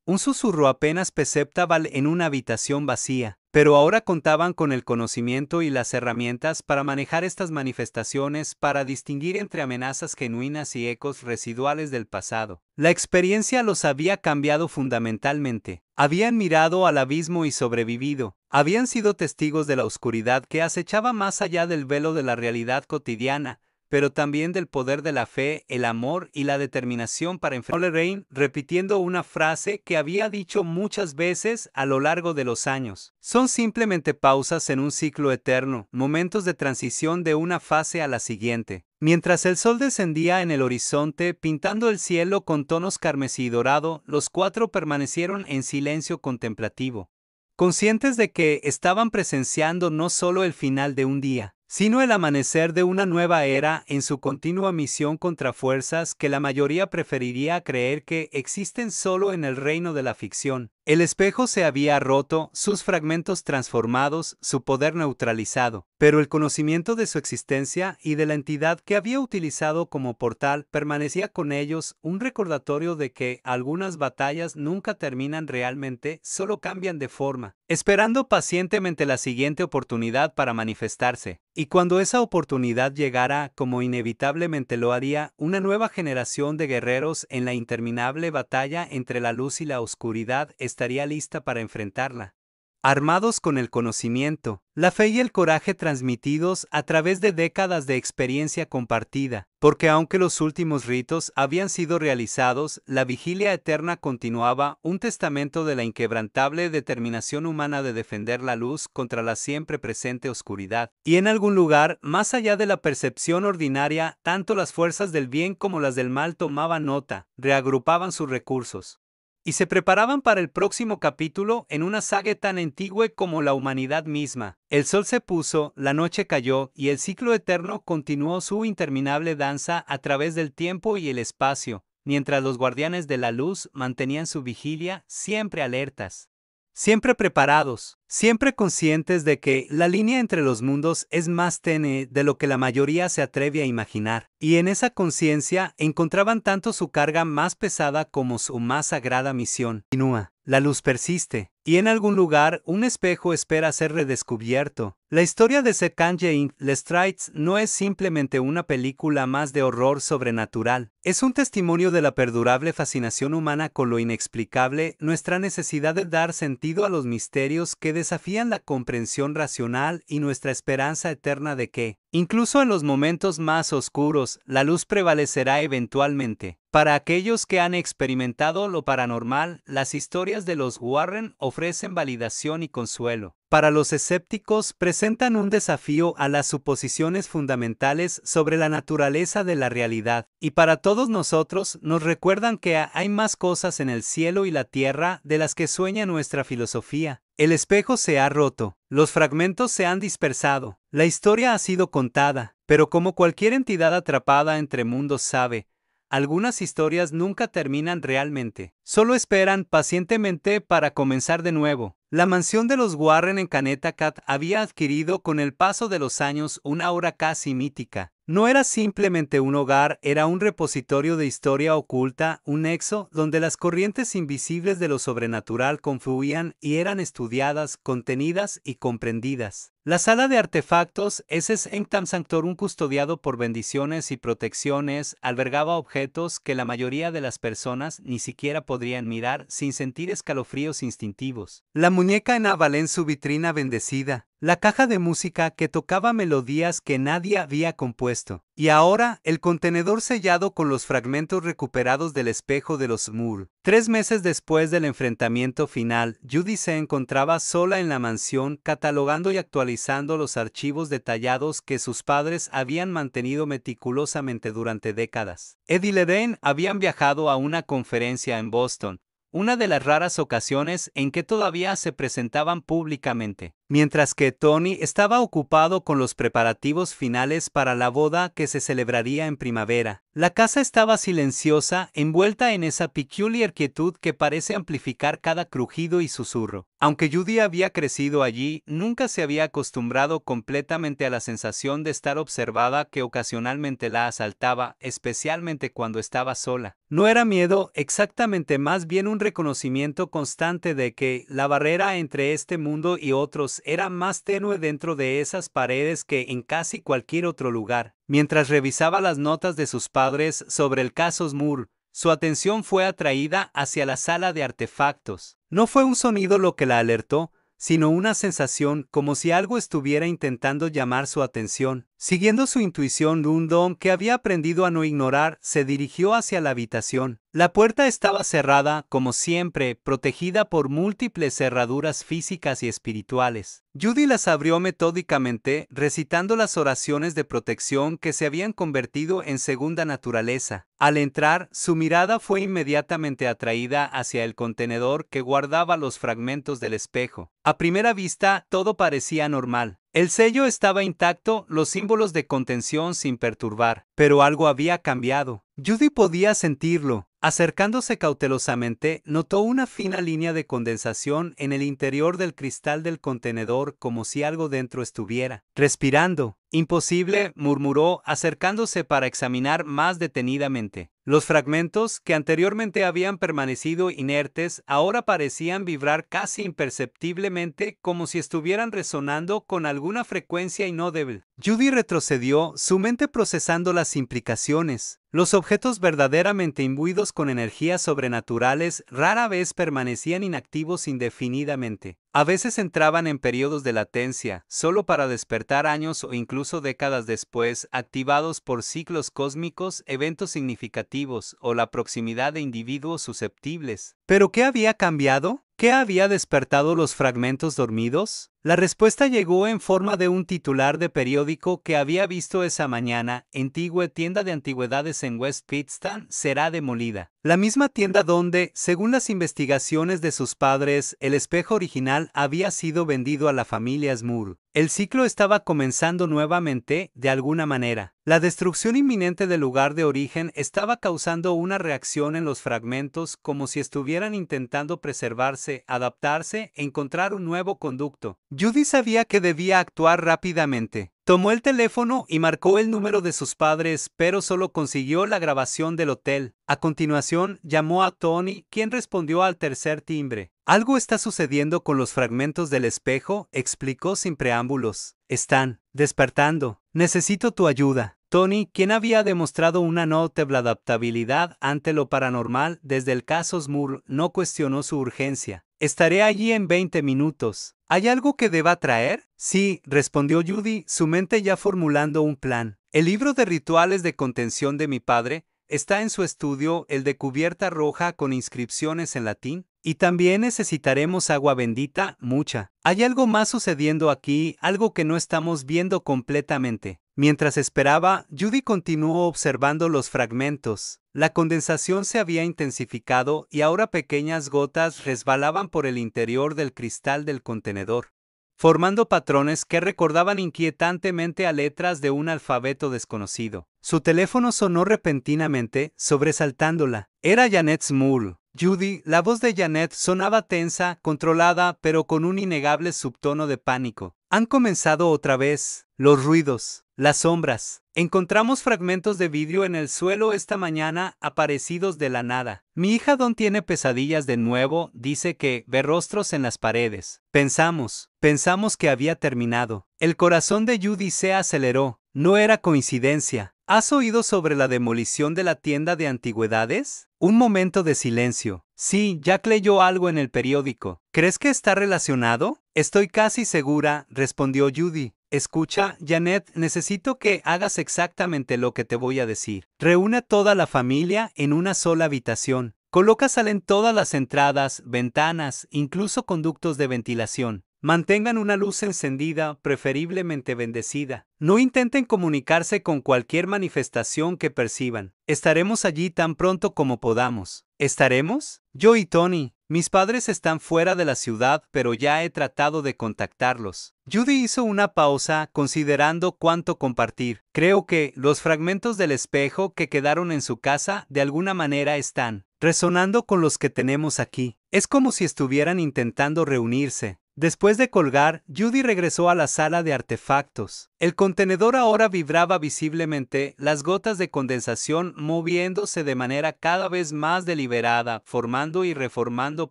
Un susurro apenas perceptible en una habitación vacía, pero ahora contaban con el conocimiento y las herramientas para manejar estas manifestaciones, para distinguir entre amenazas genuinas y ecos residuales del pasado. La experiencia los había cambiado fundamentalmente. Habían mirado al abismo y sobrevivido. Habían sido testigos de la oscuridad que acechaba más allá del velo de la realidad cotidiana, pero también del poder de la fe, el amor y la determinación para enfrentar Lorraine, repitiendo una frase que había dicho muchas veces a lo largo de los años. Son simplemente pausas en un ciclo eterno, momentos de transición de una fase a la siguiente. Mientras el sol descendía en el horizonte, pintando el cielo con tonos carmesí y dorado, los cuatro permanecieron en silencio contemplativo, conscientes de que estaban presenciando no solo el final de un día, sino el amanecer de una nueva era en su continua misión contra fuerzas que la mayoría preferiría creer que existen solo en el reino de la ficción. El espejo se había roto, sus fragmentos transformados, su poder neutralizado, pero el conocimiento de su existencia y de la entidad que había utilizado como portal permanecía con ellos, un recordatorio de que algunas batallas nunca terminan realmente, solo cambian de forma, esperando pacientemente la siguiente oportunidad para manifestarse. Y cuando esa oportunidad llegara, como inevitablemente lo haría, una nueva generación de guerreros en la interminable batalla entre la luz y la oscuridad estaría lista para enfrentarla. Armados con el conocimiento, la fe y el coraje transmitidos a través de décadas de experiencia compartida, porque aunque los últimos ritos habían sido realizados, la vigilia eterna continuaba, un testamento de la inquebrantable determinación humana de defender la luz contra la siempre presente oscuridad. Y en algún lugar, más allá de la percepción ordinaria, tanto las fuerzas del bien como las del mal tomaban nota, reagrupaban sus recursos y se preparaban para el próximo capítulo en una saga tan antigua como la humanidad misma. El sol se puso, la noche cayó y el ciclo eterno continuó su interminable danza a través del tiempo y el espacio, mientras los guardianes de la luz mantenían su vigilia, siempre alertas, siempre preparados, siempre conscientes de que la línea entre los mundos es más tenue de lo que la mayoría se atreve a imaginar, y en esa conciencia encontraban tanto su carga más pesada como su más sagrada misión. Continúa. La luz persiste, y en algún lugar un espejo espera ser redescubierto. La historia de Sekanje Inc. Lestraits no es simplemente una película más de horror sobrenatural. Es un testimonio de la perdurable fascinación humana con lo inexplicable, nuestra necesidad de dar sentido a los misterios que desafían la comprensión racional y nuestra esperanza eterna de que, incluso en los momentos más oscuros, la luz prevalecerá eventualmente. Para aquellos que han experimentado lo paranormal, las historias de los Warren ofrecen validación y consuelo. Para los escépticos, presentan un desafío a las suposiciones fundamentales sobre la naturaleza de la realidad. Y para todos nosotros, nos recuerdan que hay más cosas en el cielo y la tierra de las que sueña nuestra filosofía. El espejo se ha roto, los fragmentos se han dispersado, la historia ha sido contada, pero como cualquier entidad atrapada entre mundos sabe, algunas historias nunca terminan realmente. Solo esperan pacientemente para comenzar de nuevo. La mansión de los Warren en Connecticut había adquirido con el paso de los años una aura casi mítica. No era simplemente un hogar, era un repositorio de historia oculta, un nexo donde las corrientes invisibles de lo sobrenatural confluían y eran estudiadas, contenidas y comprendidas. La sala de artefactos, ese Sanctum Sanctorum custodiado por bendiciones y protecciones, albergaba objetos que la mayoría de las personas ni siquiera podrían mirar sin sentir escalofríos instintivos. La muñeca enabal en su vitrina bendecida, la caja de música que tocaba melodías que nadie había compuesto, y ahora el contenedor sellado con los fragmentos recuperados del espejo de los Moore. 3 meses después del enfrentamiento final, Judy se encontraba sola en la mansión catalogando y actualizando los archivos detallados que sus padres habían mantenido meticulosamente durante décadas. Ed y Lorraine habían viajado a una conferencia en Boston, una de las raras ocasiones en que todavía se presentaban públicamente, mientras que Tony estaba ocupado con los preparativos finales para la boda que se celebraría en primavera. La casa estaba silenciosa, envuelta en esa peculiar quietud que parece amplificar cada crujido y susurro. Aunque Judy había crecido allí, nunca se había acostumbrado completamente a la sensación de estar observada que ocasionalmente la asaltaba, especialmente cuando estaba sola. No era miedo, exactamente, más bien un reconocimiento constante de que la barrera entre este mundo y otros era más tenue dentro de esas paredes que en casi cualquier otro lugar. Mientras revisaba las notas de sus padres sobre el caso Moore, su atención fue atraída hacia la sala de artefactos. No fue un sonido lo que la alertó, sino una sensación como si algo estuviera intentando llamar su atención. Siguiendo su intuición, un don que había aprendido a no ignorar, se dirigió hacia la habitación. La puerta estaba cerrada, como siempre, protegida por múltiples cerraduras físicas y espirituales. Judy las abrió metódicamente, recitando las oraciones de protección que se habían convertido en segunda naturaleza. Al entrar, su mirada fue inmediatamente atraída hacia el contenedor que guardaba los fragmentos del espejo. A primera vista, todo parecía normal. El sello estaba intacto, los símbolos de contención sin perturbar, pero algo había cambiado. Judy podía sentirlo. Acercándose cautelosamente, notó una fina línea de condensación en el interior del cristal del contenedor, como si algo dentro estuviera respirando. Imposible, murmuró, acercándose para examinar más detenidamente. Los fragmentos, que anteriormente habían permanecido inertes, ahora parecían vibrar casi imperceptiblemente, como si estuvieran resonando con alguna frecuencia inaudible. Judy retrocedió, su mente procesando las implicaciones. Los objetos verdaderamente imbuidos con energías sobrenaturales rara vez permanecían inactivos indefinidamente. A veces entraban en periodos de latencia, solo para despertar años o incluso décadas después, activados por ciclos cósmicos, eventos significativos o la proximidad de individuos susceptibles. ¿Pero qué había cambiado? ¿Qué había despertado los fragmentos dormidos? La respuesta llegó en forma de un titular de periódico que había visto esa mañana. Antigua tienda de antigüedades en West Pittston será demolida. La misma tienda donde, según las investigaciones de sus padres, el espejo original había sido vendido a la familia Moore. El ciclo estaba comenzando nuevamente, de alguna manera. La destrucción inminente del lugar de origen estaba causando una reacción en los fragmentos, como si estuvieran intentando preservarse, adaptarse, encontrar un nuevo conducto. Judy sabía que debía actuar rápidamente. Tomó el teléfono y marcó el número de sus padres, pero solo consiguió la grabación del hotel. A continuación, llamó a Tony, quien respondió al tercer timbre. «Algo está sucediendo con los fragmentos del espejo», explicó sin preámbulos. «Están despertando. Necesito tu ayuda». Tony, quien había demostrado una notable adaptabilidad ante lo paranormal desde el caso Moore, no cuestionó su urgencia. «Estaré allí en 20 minutos. ¿Hay algo que deba traer?» «Sí», respondió Judy, su mente ya formulando un plan. «El libro de rituales de contención de mi padre está en su estudio, el de cubierta roja con inscripciones en latín. Y también necesitaremos agua bendita, mucha. Hay algo más sucediendo aquí, algo que no estamos viendo completamente». Mientras esperaba, Judy continuó observando los fragmentos. La condensación se había intensificado y ahora pequeñas gotas resbalaban por el interior del cristal del contenedor. formando patrones que recordaban inquietantemente a letras de un alfabeto desconocido. Su teléfono sonó repentinamente, sobresaltándola. Era Janet Small. Judy, la voz de Janet sonaba tensa, controlada, pero con un innegable subtono de pánico. Han comenzado otra vez. Los ruidos, las sombras. Encontramos fragmentos de vidrio en el suelo esta mañana, aparecidos de la nada. Mi hija Dawn tiene pesadillas de nuevo, dice que ve rostros en las paredes. Pensamos que había terminado. El corazón de Judy se aceleró. No era coincidencia. ¿Has oído sobre la demolición de la tienda de antigüedades? Un momento de silencio. Sí, Jack leyó algo en el periódico. ¿Crees que está relacionado? Estoy casi segura, respondió Judy. Escucha, Janet, necesito que hagas exactamente lo que te voy a decir. Reúne a toda la familia en una sola habitación. Coloca sal en todas las entradas, ventanas, incluso conductos de ventilación. Mantengan una luz encendida, preferiblemente bendecida. No intenten comunicarse con cualquier manifestación que perciban. Estaremos allí tan pronto como podamos. ¿Estaremos? Yo y Tony. Mis padres están fuera de la ciudad, pero ya he tratado de contactarlos. Judy hizo una pausa, considerando cuánto compartir. Creo que los fragmentos del espejo que quedaron en su casa de alguna manera están resonando con los que tenemos aquí. Es como si estuvieran intentando reunirse. Después de colgar, Judy regresó a la sala de artefactos. El contenedor ahora vibraba visiblemente, las gotas de condensación moviéndose de manera cada vez más deliberada, formando y reformando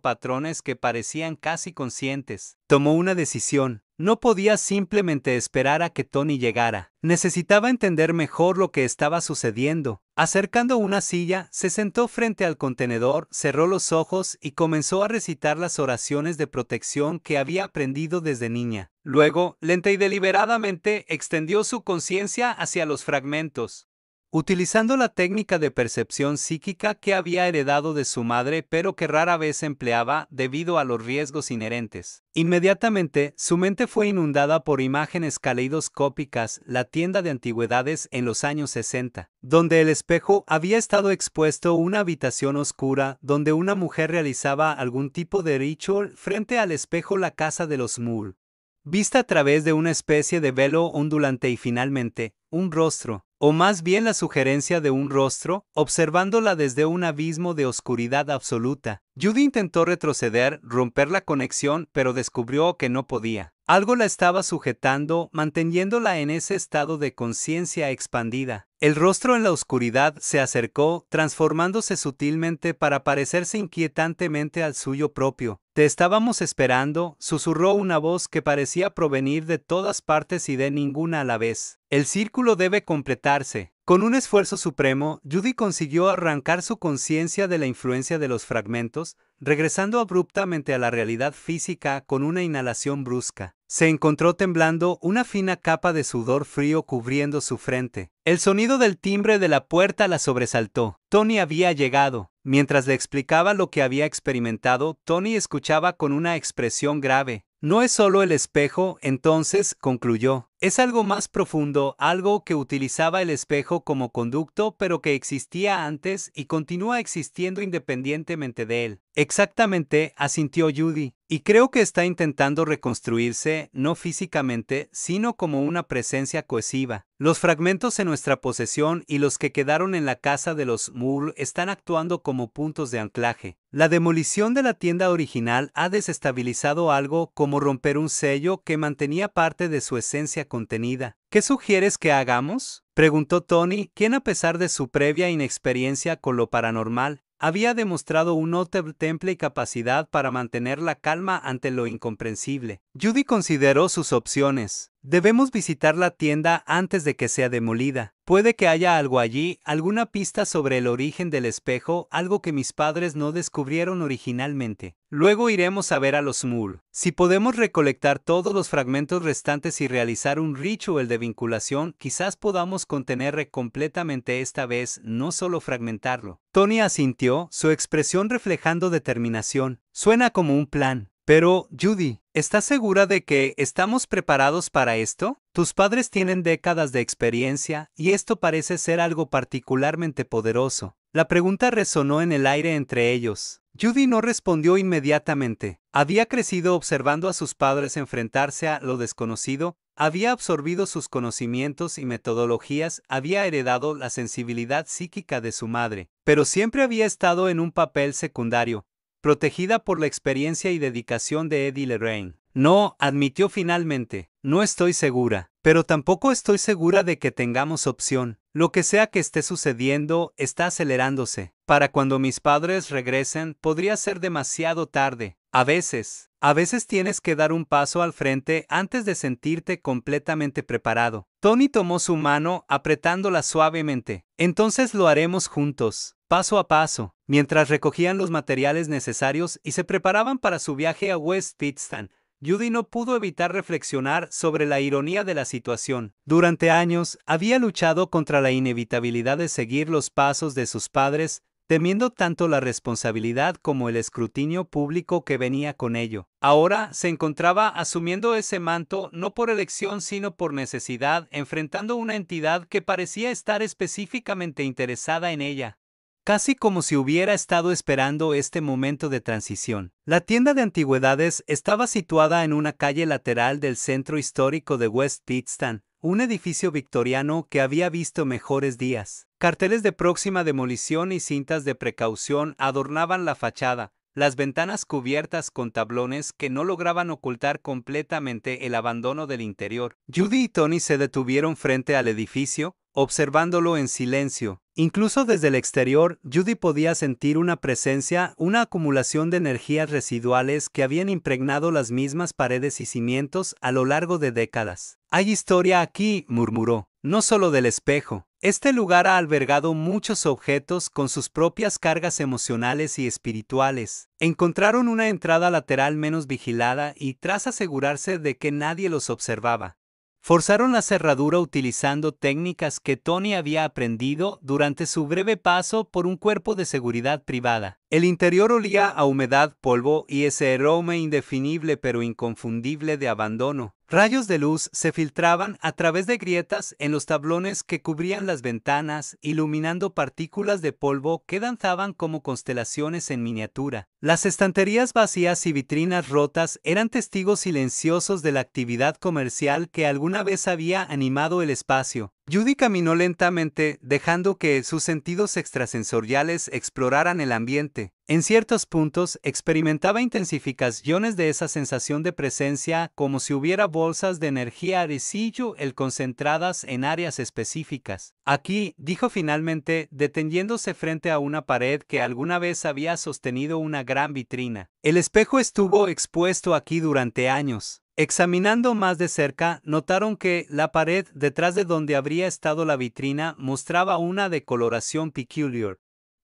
patrones que parecían casi conscientes. Tomó una decisión. No podía simplemente esperar a que Tony llegara. Necesitaba entender mejor lo que estaba sucediendo. Acercando una silla, se sentó frente al contenedor, cerró los ojos y comenzó a recitar las oraciones de protección que había aprendido desde niña. Luego, lenta y deliberadamente, extendió su conciencia hacia los fragmentos. Utilizando la técnica de percepción psíquica que había heredado de su madre pero que rara vez empleaba debido a los riesgos inherentes. Inmediatamente, su mente fue inundada por imágenes caleidoscópicas, la tienda de antigüedades en los años 60, donde el espejo había estado expuesto una habitación oscura donde una mujer realizaba algún tipo de ritual frente al espejo la casa de los Moore. Vista a través de una especie de velo ondulante y finalmente, un rostro, o más bien la sugerencia de un rostro, observándola desde un abismo de oscuridad absoluta. Judy intentó retroceder, romper la conexión, pero descubrió que no podía. Algo la estaba sujetando, manteniéndola en ese estado de conciencia expandida. El rostro en la oscuridad se acercó, transformándose sutilmente para parecerse inquietantemente al suyo propio. «Te estábamos esperando», susurró una voz que parecía provenir de todas partes y de ninguna a la vez. «El círculo debe completarse». Con un esfuerzo supremo, Judy consiguió arrancar su conciencia de la influencia de los fragmentos, regresando abruptamente a la realidad física con una inhalación brusca. Se encontró temblando, una fina capa de sudor frío cubriendo su frente. El sonido del timbre de la puerta la sobresaltó. Tony había llegado. Mientras le explicaba lo que había experimentado, Tony escuchaba con una expresión grave. «No es solo el espejo», entonces, concluyó. «Es algo más profundo, algo que utilizaba el espejo como conducto, pero que existía antes y continúa existiendo independientemente de él». «Exactamente», asintió Judy. «Y creo que está intentando reconstruirse, no físicamente, sino como una presencia cohesiva. Los fragmentos en nuestra posesión y los que quedaron en la casa de los Moore están actuando como puntos de anclaje. La demolición de la tienda original ha desestabilizado algo como romper un sello que mantenía parte de su esencia contenida. ¿Qué sugieres que hagamos?», preguntó Tony, quien a pesar de su previa inexperiencia con lo paranormal, había demostrado un notable capacidad para mantener la calma ante lo incomprensible. Judy consideró sus opciones. «Debemos visitar la tienda antes de que sea demolida. Puede que haya algo allí, alguna pista sobre el origen del espejo, algo que mis padres no descubrieron originalmente. Luego iremos a ver a los Moore. Si podemos recolectar todos los fragmentos restantes y realizar un ritual de vinculación, quizás podamos contener completamente esta vez, no solo fragmentarlo». Tony asintió, su expresión reflejando determinación. «Suena como un plan». «Pero, Judy, ¿estás segura de que estamos preparados para esto? Tus padres tienen décadas de experiencia y esto parece ser algo particularmente poderoso». La pregunta resonó en el aire entre ellos. Judy no respondió inmediatamente. Había crecido observando a sus padres enfrentarse a lo desconocido, había absorbido sus conocimientos y metodologías, había heredado la sensibilidad psíquica de su madre, pero siempre había estado en un papel secundario, protegida por la experiencia y dedicación de Eddie Lorraine. No, admitió finalmente, no estoy segura, pero tampoco estoy segura de que tengamos opción. Lo que sea que esté sucediendo está acelerándose. Para cuando mis padres regresen, podría ser demasiado tarde. A veces tienes que dar un paso al frente antes de sentirte completamente preparado. Tony tomó su mano, apretándola suavemente. Entonces lo haremos juntos, paso a paso, mientras recogían los materiales necesarios y se preparaban para su viaje a West Pittston. Judy no pudo evitar reflexionar sobre la ironía de la situación. Durante años, había luchado contra la inevitabilidad de seguir los pasos de sus padres, temiendo tanto la responsabilidad como el escrutinio público que venía con ello. Ahora se encontraba asumiendo ese manto no por elección sino por necesidad, enfrentando una entidad que parecía estar específicamente interesada en ella. Casi como si hubiera estado esperando este momento de transición. La tienda de antigüedades estaba situada en una calle lateral del centro histórico de West Pittston, un edificio victoriano que había visto mejores días. Carteles de próxima demolición y cintas de precaución adornaban la fachada, las ventanas cubiertas con tablones que no lograban ocultar completamente el abandono del interior. Judy y Tony se detuvieron frente al edificio, observándolo en silencio. Incluso desde el exterior, Judy podía sentir una presencia, una acumulación de energías residuales que habían impregnado las mismas paredes y cimientos a lo largo de décadas. Hay historia aquí, murmuró, no solo del espejo. Este lugar ha albergado muchos objetos con sus propias cargas emocionales y espirituales. Encontraron una entrada lateral menos vigilada y, tras asegurarse de que nadie los observaba, forzaron la cerradura utilizando técnicas que Tony había aprendido durante su breve paso por un cuerpo de seguridad privada. El interior olía a humedad, polvo y ese aroma indefinible pero inconfundible de abandono. Rayos de luz se filtraban a través de grietas en los tablones que cubrían las ventanas, iluminando partículas de polvo que danzaban como constelaciones en miniatura. Las estanterías vacías y vitrinas rotas eran testigos silenciosos de la actividad comercial que alguna vez había animado el espacio. Judy caminó lentamente, dejando que sus sentidos extrasensoriales exploraran el ambiente. En ciertos puntos, experimentaba intensificaciones de esa sensación de presencia, como si hubiera bolsas de energía arcillo concentradas en áreas específicas. Aquí, dijo finalmente, deteniéndose frente a una pared que alguna vez había sostenido una gran vitrina. El espejo estuvo expuesto aquí durante años. Examinando más de cerca, notaron que la pared detrás de donde habría estado la vitrina mostraba una decoloración peculiar,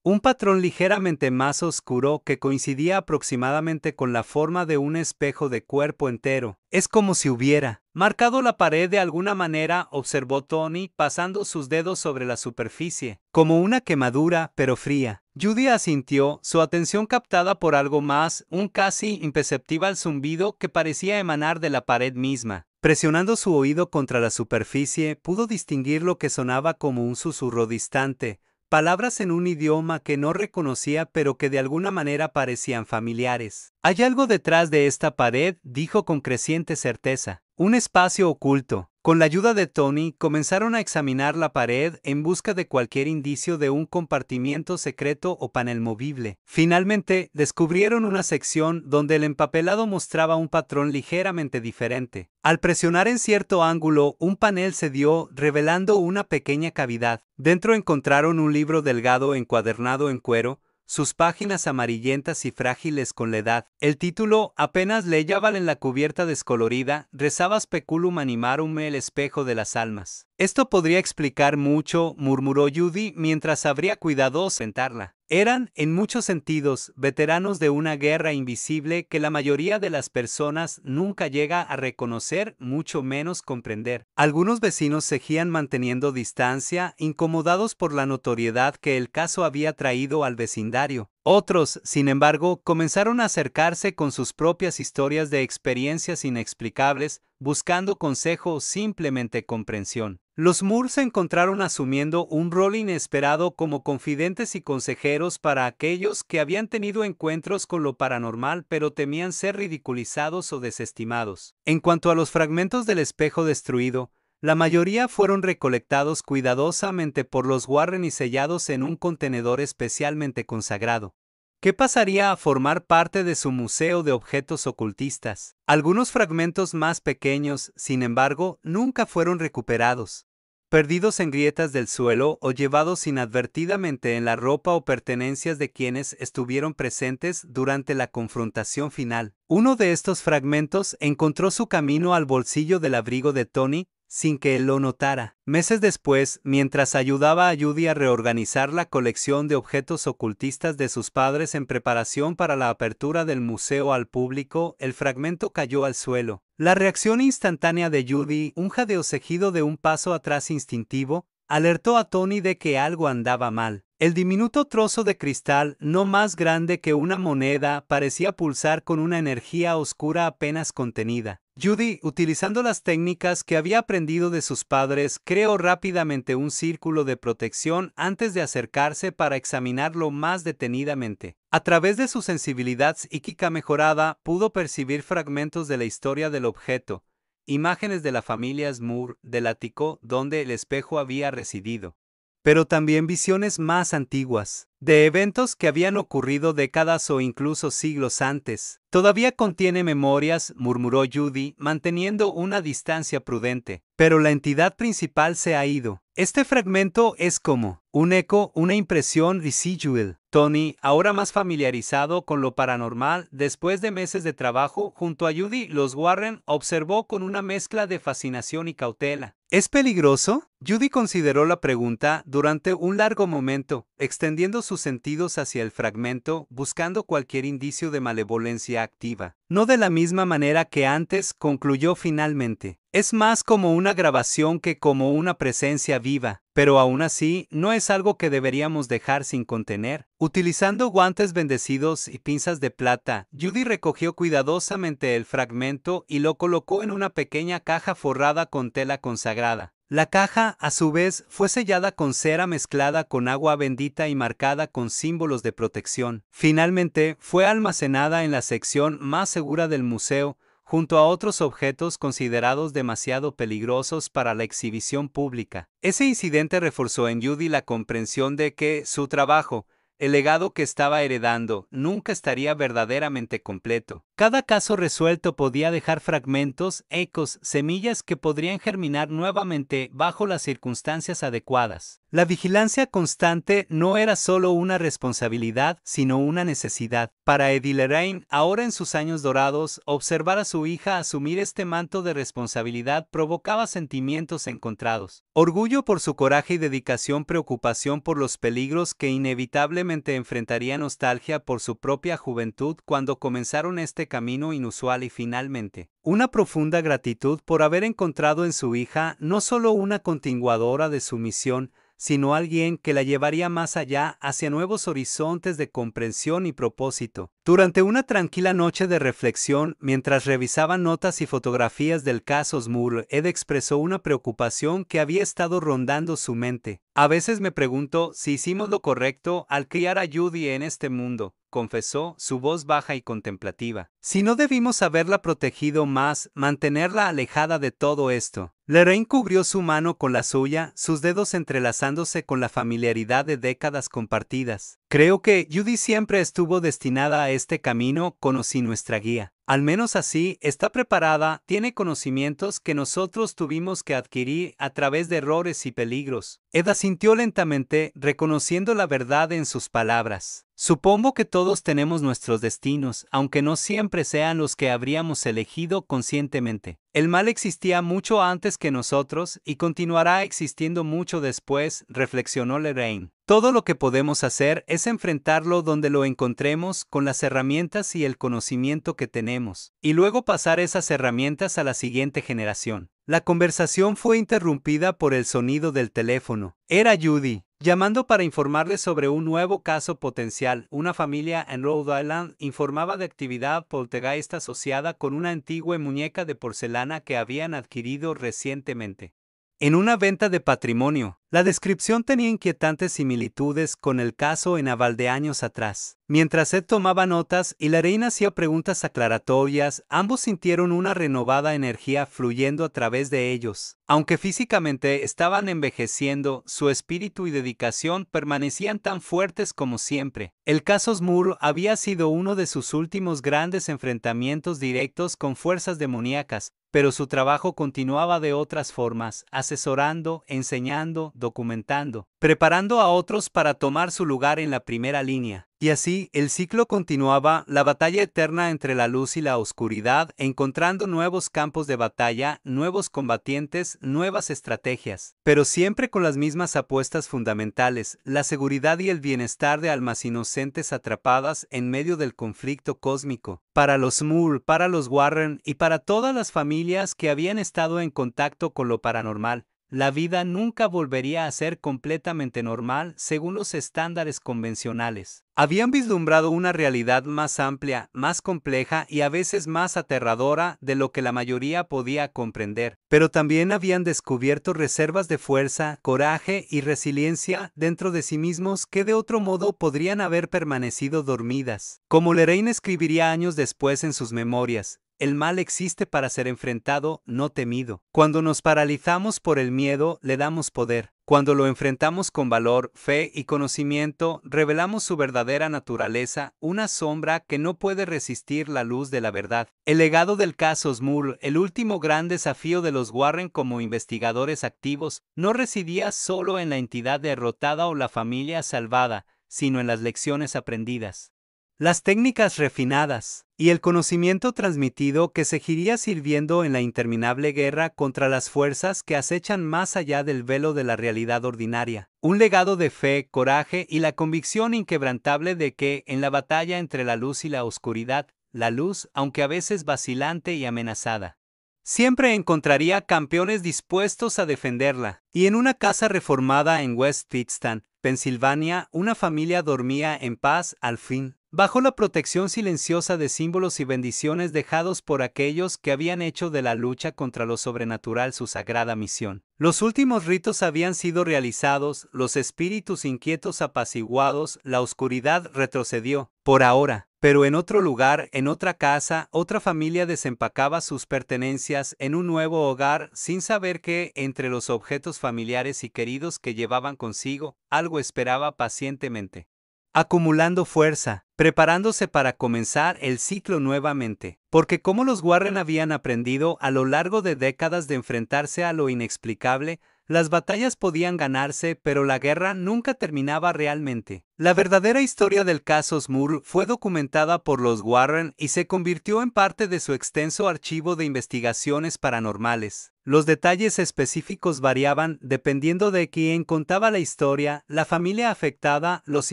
un patrón ligeramente más oscuro que coincidía aproximadamente con la forma de un espejo de cuerpo entero. Es como si hubiera marcado la pared de alguna manera, observó Tony, pasando sus dedos sobre la superficie, como una quemadura, pero fría. Judy asintió, su atención captada por algo más, un casi imperceptible zumbido que parecía emanar de la pared misma. Presionando su oído contra la superficie, pudo distinguir lo que sonaba como un susurro distante, palabras en un idioma que no reconocía pero que de alguna manera parecían familiares. Hay algo detrás de esta pared, dijo con creciente certeza. Un espacio oculto. Con la ayuda de Tony, comenzaron a examinar la pared en busca de cualquier indicio de un compartimiento secreto o panel movible. Finalmente, descubrieron una sección donde el empapelado mostraba un patrón ligeramente diferente. Al presionar en cierto ángulo, un panel cedió, revelando una pequeña cavidad. Dentro encontraron un libro delgado encuadernado en cuero, sus páginas amarillentas y frágiles con la edad. El título, apenas legible en la cubierta descolorida, rezaba Speculum animarum, el espejo de las almas. Esto podría explicar mucho, murmuró Judy mientras abría cuidadoso sentarla. Eran, en muchos sentidos, veteranos de una guerra invisible que la mayoría de las personas nunca llega a reconocer, mucho menos comprender. Algunos vecinos seguían manteniendo distancia, incomodados por la notoriedad que el caso había traído al vecindario. Otros, sin embargo, comenzaron a acercarse con sus propias historias de experiencias inexplicables, buscando consejo o simplemente comprensión. Los Moore se encontraron asumiendo un rol inesperado como confidentes y consejeros para aquellos que habían tenido encuentros con lo paranormal pero temían ser ridiculizados o desestimados. En cuanto a los fragmentos del espejo destruido, la mayoría fueron recolectados cuidadosamente por los Warren y sellados en un contenedor especialmente consagrado. ¿Qué pasaría a formar parte de su museo de objetos ocultistas? Algunos fragmentos más pequeños, sin embargo, nunca fueron recuperados. Perdidos en grietas del suelo o llevados inadvertidamente en la ropa o pertenencias de quienes estuvieron presentes durante la confrontación final. Uno de estos fragmentos encontró su camino al bolsillo del abrigo de Tony, sin que él lo notara. Meses después, mientras ayudaba a Judy a reorganizar la colección de objetos ocultistas de sus padres en preparación para la apertura del museo al público, el fragmento cayó al suelo. La reacción instantánea de Judy, un jadeo-seguido de un paso atrás instintivo, alertó a Tony de que algo andaba mal. El diminuto trozo de cristal, no más grande que una moneda, parecía pulsar con una energía oscura apenas contenida. Judy, utilizando las técnicas que había aprendido de sus padres, creó rápidamente un círculo de protección antes de acercarse para examinarlo más detenidamente. A través de su sensibilidad psíquica mejorada, pudo percibir fragmentos de la historia del objeto, imágenes de la familia Moore, del ático donde el espejo había residido, pero también visiones más antiguas, de eventos que habían ocurrido décadas o incluso siglos antes. Todavía contiene memorias, murmuró Judy, manteniendo una distancia prudente, pero la entidad principal se ha ido. Este fragmento es como un eco, una impresión residual. Tony, ahora más familiarizado con lo paranormal, después de meses de trabajo junto a Judy, los Warren, observó con una mezcla de fascinación y cautela. ¿Es peligroso? Judy consideró la pregunta durante un largo momento, extendiendo sus sentidos hacia el fragmento, buscando cualquier indicio de malevolencia activa. No de la misma manera que antes, concluyó finalmente. Es más como una grabación que como una presencia viva, pero aún así no es algo que deberíamos dejar sin contener. Utilizando guantes bendecidos y pinzas de plata, Judy recogió cuidadosamente el fragmento y lo colocó en una pequeña caja forrada con tela consagrada. La caja, a su vez, fue sellada con cera mezclada con agua bendita y marcada con símbolos de protección. Finalmente, fue almacenada en la sección más segura del museo, junto a otros objetos considerados demasiado peligrosos para la exhibición pública. Ese incidente reforzó en Judy la comprensión de que su trabajo, el legado que estaba heredando, nunca estaría verdaderamente completo. Cada caso resuelto podía dejar fragmentos, ecos, semillas que podrían germinar nuevamente bajo las circunstancias adecuadas. La vigilancia constante no era solo una responsabilidad, sino una necesidad. Para Eddie Lorraine, ahora en sus años dorados, observar a su hija asumir este manto de responsabilidad provocaba sentimientos encontrados. Orgullo por su coraje y dedicación, preocupación por los peligros que inevitablemente enfrentaría, nostalgia por su propia juventud cuando comenzaron este camino inusual y finalmente, una profunda gratitud por haber encontrado en su hija no solo una continuadora de su misión, sino alguien que la llevaría más allá hacia nuevos horizontes de comprensión y propósito. Durante una tranquila noche de reflexión, mientras revisaban notas y fotografías del caso Moore, Ed expresó una preocupación que había estado rondando su mente. A veces me pregunto si hicimos lo correcto al criar a Judy en este mundo, confesó, su voz baja y contemplativa. Si no debimos haberla protegido más, mantenerla alejada de todo esto. Lorraine cubrió su mano con la suya, sus dedos entrelazándose con la familiaridad de décadas compartidas. Creo que Judy siempre estuvo destinada a este camino con o sin nuestra guía. Al menos así, está preparada, tiene conocimientos que nosotros tuvimos que adquirir a través de errores y peligros. Ed asintió lentamente, reconociendo la verdad en sus palabras. Supongo que todos tenemos nuestros destinos, aunque no siempre sean los que habríamos elegido conscientemente. El mal existía mucho antes que nosotros y continuará existiendo mucho después, reflexionó Lorraine. Todo lo que podemos hacer es enfrentarlo donde lo encontremos con las herramientas y el conocimiento que tenemos, y luego pasar esas herramientas a la siguiente generación. La conversación fue interrumpida por el sonido del teléfono. Era Judy, llamando para informarle sobre un nuevo caso potencial. Una familia en Rhode Island informaba de actividad poltergeist asociada con una antigua muñeca de porcelana que habían adquirido recientemente. En una venta de patrimonio, la descripción tenía inquietantes similitudes con el caso en Naval de años atrás. Mientras Ed tomaba notas y Lorraine hacía preguntas aclaratorias, ambos sintieron una renovada energía fluyendo a través de ellos. Aunque físicamente estaban envejeciendo, su espíritu y dedicación permanecían tan fuertes como siempre. El caso Moore había sido uno de sus últimos grandes enfrentamientos directos con fuerzas demoníacas, pero su trabajo continuaba de otras formas, asesorando, enseñando, documentando, preparando a otros para tomar su lugar en la primera línea. Y así, el ciclo continuaba, la batalla eterna entre la luz y la oscuridad, encontrando nuevos campos de batalla, nuevos combatientes, nuevas estrategias, pero siempre con las mismas apuestas fundamentales, la seguridad y el bienestar de almas inocentes atrapadas en medio del conflicto cósmico. Para los Moore, para los Warren y para todas las familias que habían estado en contacto con lo paranormal, la vida nunca volvería a ser completamente normal según los estándares convencionales. Habían vislumbrado una realidad más amplia, más compleja y a veces más aterradora de lo que la mayoría podía comprender, pero también habían descubierto reservas de fuerza, coraje y resiliencia dentro de sí mismos que de otro modo podrían haber permanecido dormidas. Como Lorraine escribiría años después en sus memorias, el mal existe para ser enfrentado, no temido. Cuando nos paralizamos por el miedo, le damos poder. Cuando lo enfrentamos con valor, fe y conocimiento, revelamos su verdadera naturaleza, una sombra que no puede resistir la luz de la verdad. El legado del caso Moore, el último gran desafío de los Warren como investigadores activos, no residía solo en la entidad derrotada o la familia salvada, sino en las lecciones aprendidas, las técnicas refinadas y el conocimiento transmitido que seguiría sirviendo en la interminable guerra contra las fuerzas que acechan más allá del velo de la realidad ordinaria. Un legado de fe, coraje y la convicción inquebrantable de que, en la batalla entre la luz y la oscuridad, la luz, aunque a veces vacilante y amenazada, siempre encontraría campeones dispuestos a defenderla. Y en una casa reformada en West Pittston, Pensilvania, una familia dormía en paz al fin, bajo la protección silenciosa de símbolos y bendiciones dejados por aquellos que habían hecho de la lucha contra lo sobrenatural su sagrada misión. Los últimos ritos habían sido realizados, los espíritus inquietos apaciguados, la oscuridad retrocedió, por ahora. Pero en otro lugar, en otra casa, otra familia desempacaba sus pertenencias en un nuevo hogar sin saber que, entre los objetos familiares y queridos que llevaban consigo, algo esperaba pacientemente, acumulando fuerza, preparándose para comenzar el ciclo nuevamente. Porque como los Warren habían aprendido a lo largo de décadas de enfrentarse a lo inexplicable, las batallas podían ganarse, pero la guerra nunca terminaba realmente. La verdadera historia del caso Moore fue documentada por los Warren y se convirtió en parte de su extenso archivo de investigaciones paranormales. Los detalles específicos variaban dependiendo de quién contaba la historia, la familia afectada, los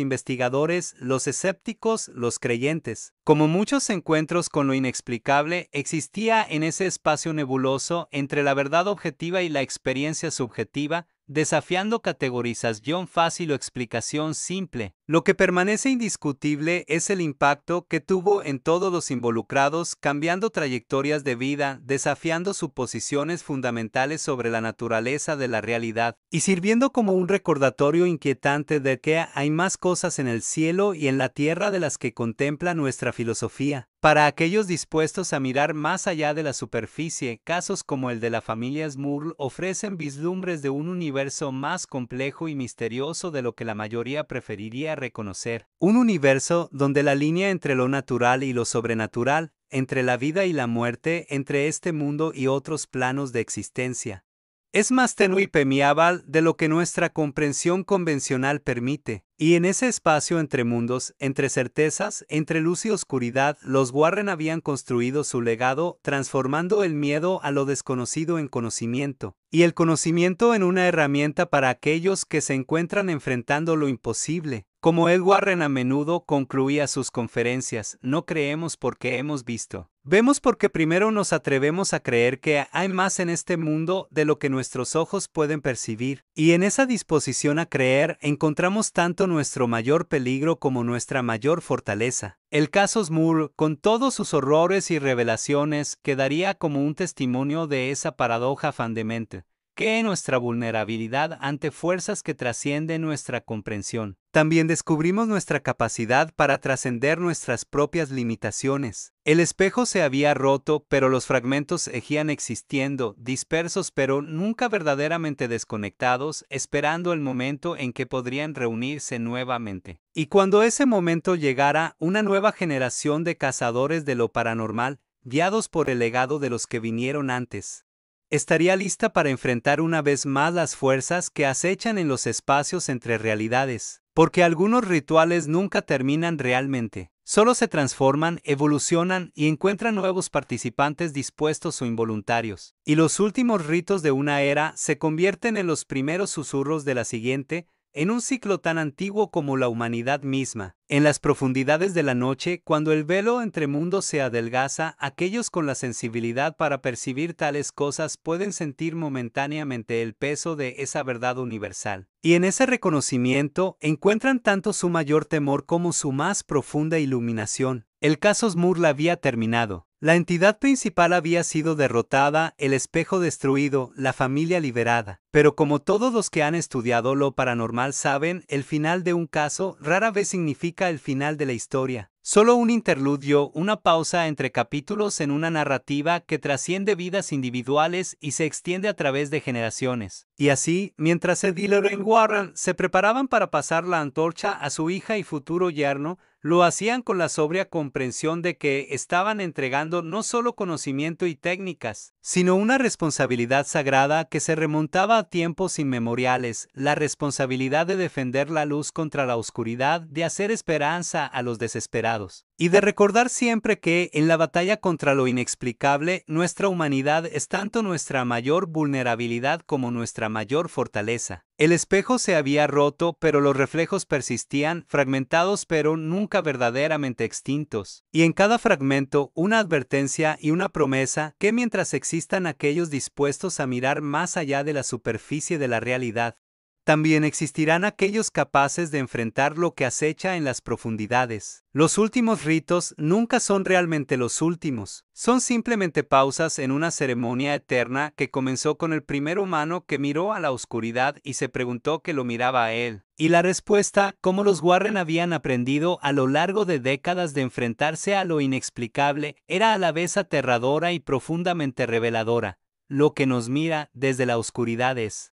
investigadores, los escépticos, los creyentes. Como muchos encuentros con lo inexplicable, existía en ese espacio nebuloso entre la verdad objetiva y la experiencia subjetiva, desafiando categorización fácil o explicación simple. Lo que permanece indiscutible es el impacto que tuvo en todos los involucrados, cambiando trayectorias de vida, desafiando suposiciones fundamentales sobre la naturaleza de la realidad, y sirviendo como un recordatorio inquietante de que hay más cosas en el cielo y en la tierra de las que contempla nuestra filosofía. Para aquellos dispuestos a mirar más allá de la superficie, casos como el de la familia Moore ofrecen vislumbres de un universo más complejo y misterioso de lo que la mayoría preferiría reconocer. Un universo donde la línea entre lo natural y lo sobrenatural, entre la vida y la muerte, entre este mundo y otros planos de existencia, es más tenue y permeable de lo que nuestra comprensión convencional permite. Y en ese espacio entre mundos, entre certezas, entre luz y oscuridad, los Warren habían construido su legado, transformando el miedo a lo desconocido en conocimiento, y el conocimiento en una herramienta para aquellos que se encuentran enfrentando lo imposible. Como Ed Warren a menudo concluía sus conferencias, no creemos porque hemos visto. Vemos porque primero nos atrevemos a creer que hay más en este mundo de lo que nuestros ojos pueden percibir, y en esa disposición a creer encontramos tanto nuestro mayor peligro como nuestra mayor fortaleza. El caso Moore, con todos sus horrores y revelaciones, quedaría como un testimonio de esa paradoja fundamental, que nuestra vulnerabilidad ante fuerzas que trascienden nuestra comprensión. También descubrimos nuestra capacidad para trascender nuestras propias limitaciones. El espejo se había roto, pero los fragmentos seguían existiendo, dispersos pero nunca verdaderamente desconectados, esperando el momento en que podrían reunirse nuevamente. Y cuando ese momento llegara, una nueva generación de cazadores de lo paranormal, guiados por el legado de los que vinieron antes, estaría lista para enfrentar una vez más las fuerzas que acechan en los espacios entre realidades, porque algunos rituales nunca terminan realmente, solo se transforman, evolucionan y encuentran nuevos participantes dispuestos o involuntarios, y los últimos ritos de una era se convierten en los primeros susurros de la siguiente, en un ciclo tan antiguo como la humanidad misma. En las profundidades de la noche, cuando el velo entre mundos se adelgaza, aquellos con la sensibilidad para percibir tales cosas pueden sentir momentáneamente el peso de esa verdad universal. Y en ese reconocimiento encuentran tanto su mayor temor como su más profunda iluminación. El caso Moore había terminado. La entidad principal había sido derrotada, el espejo destruido, la familia liberada. Pero como todos los que han estudiado lo paranormal saben, el final de un caso rara vez significa el final de la historia. Solo un interludio, una pausa entre capítulos en una narrativa que trasciende vidas individuales y se extiende a través de generaciones. Y así, mientras Ed y Lorraine Warren se preparaban para pasar la antorcha a su hija y futuro yerno, lo hacían con la sobria comprensión de que estaban entregando no solo conocimiento y técnicas, sino una responsabilidad sagrada que se remontaba a tiempos inmemoriales, la responsabilidad de defender la luz contra la oscuridad, de hacer esperanza a los desesperados, y de recordar siempre que, en la batalla contra lo inexplicable, nuestra humanidad es tanto nuestra mayor vulnerabilidad como nuestra mayor fortaleza. El espejo se había roto, pero los reflejos persistían, fragmentados pero nunca verdaderamente extintos. Y en cada fragmento, una advertencia y una promesa que mientras existan aquellos dispuestos a mirar más allá de la superficie de la realidad, también existirán aquellos capaces de enfrentar lo que acecha en las profundidades. Los últimos ritos nunca son realmente los últimos, son simplemente pausas en una ceremonia eterna que comenzó con el primer humano que miró a la oscuridad y se preguntó qué lo miraba a él. Y la respuesta, como los Warren habían aprendido a lo largo de décadas de enfrentarse a lo inexplicable, era a la vez aterradora y profundamente reveladora. Lo que nos mira desde la oscuridad es,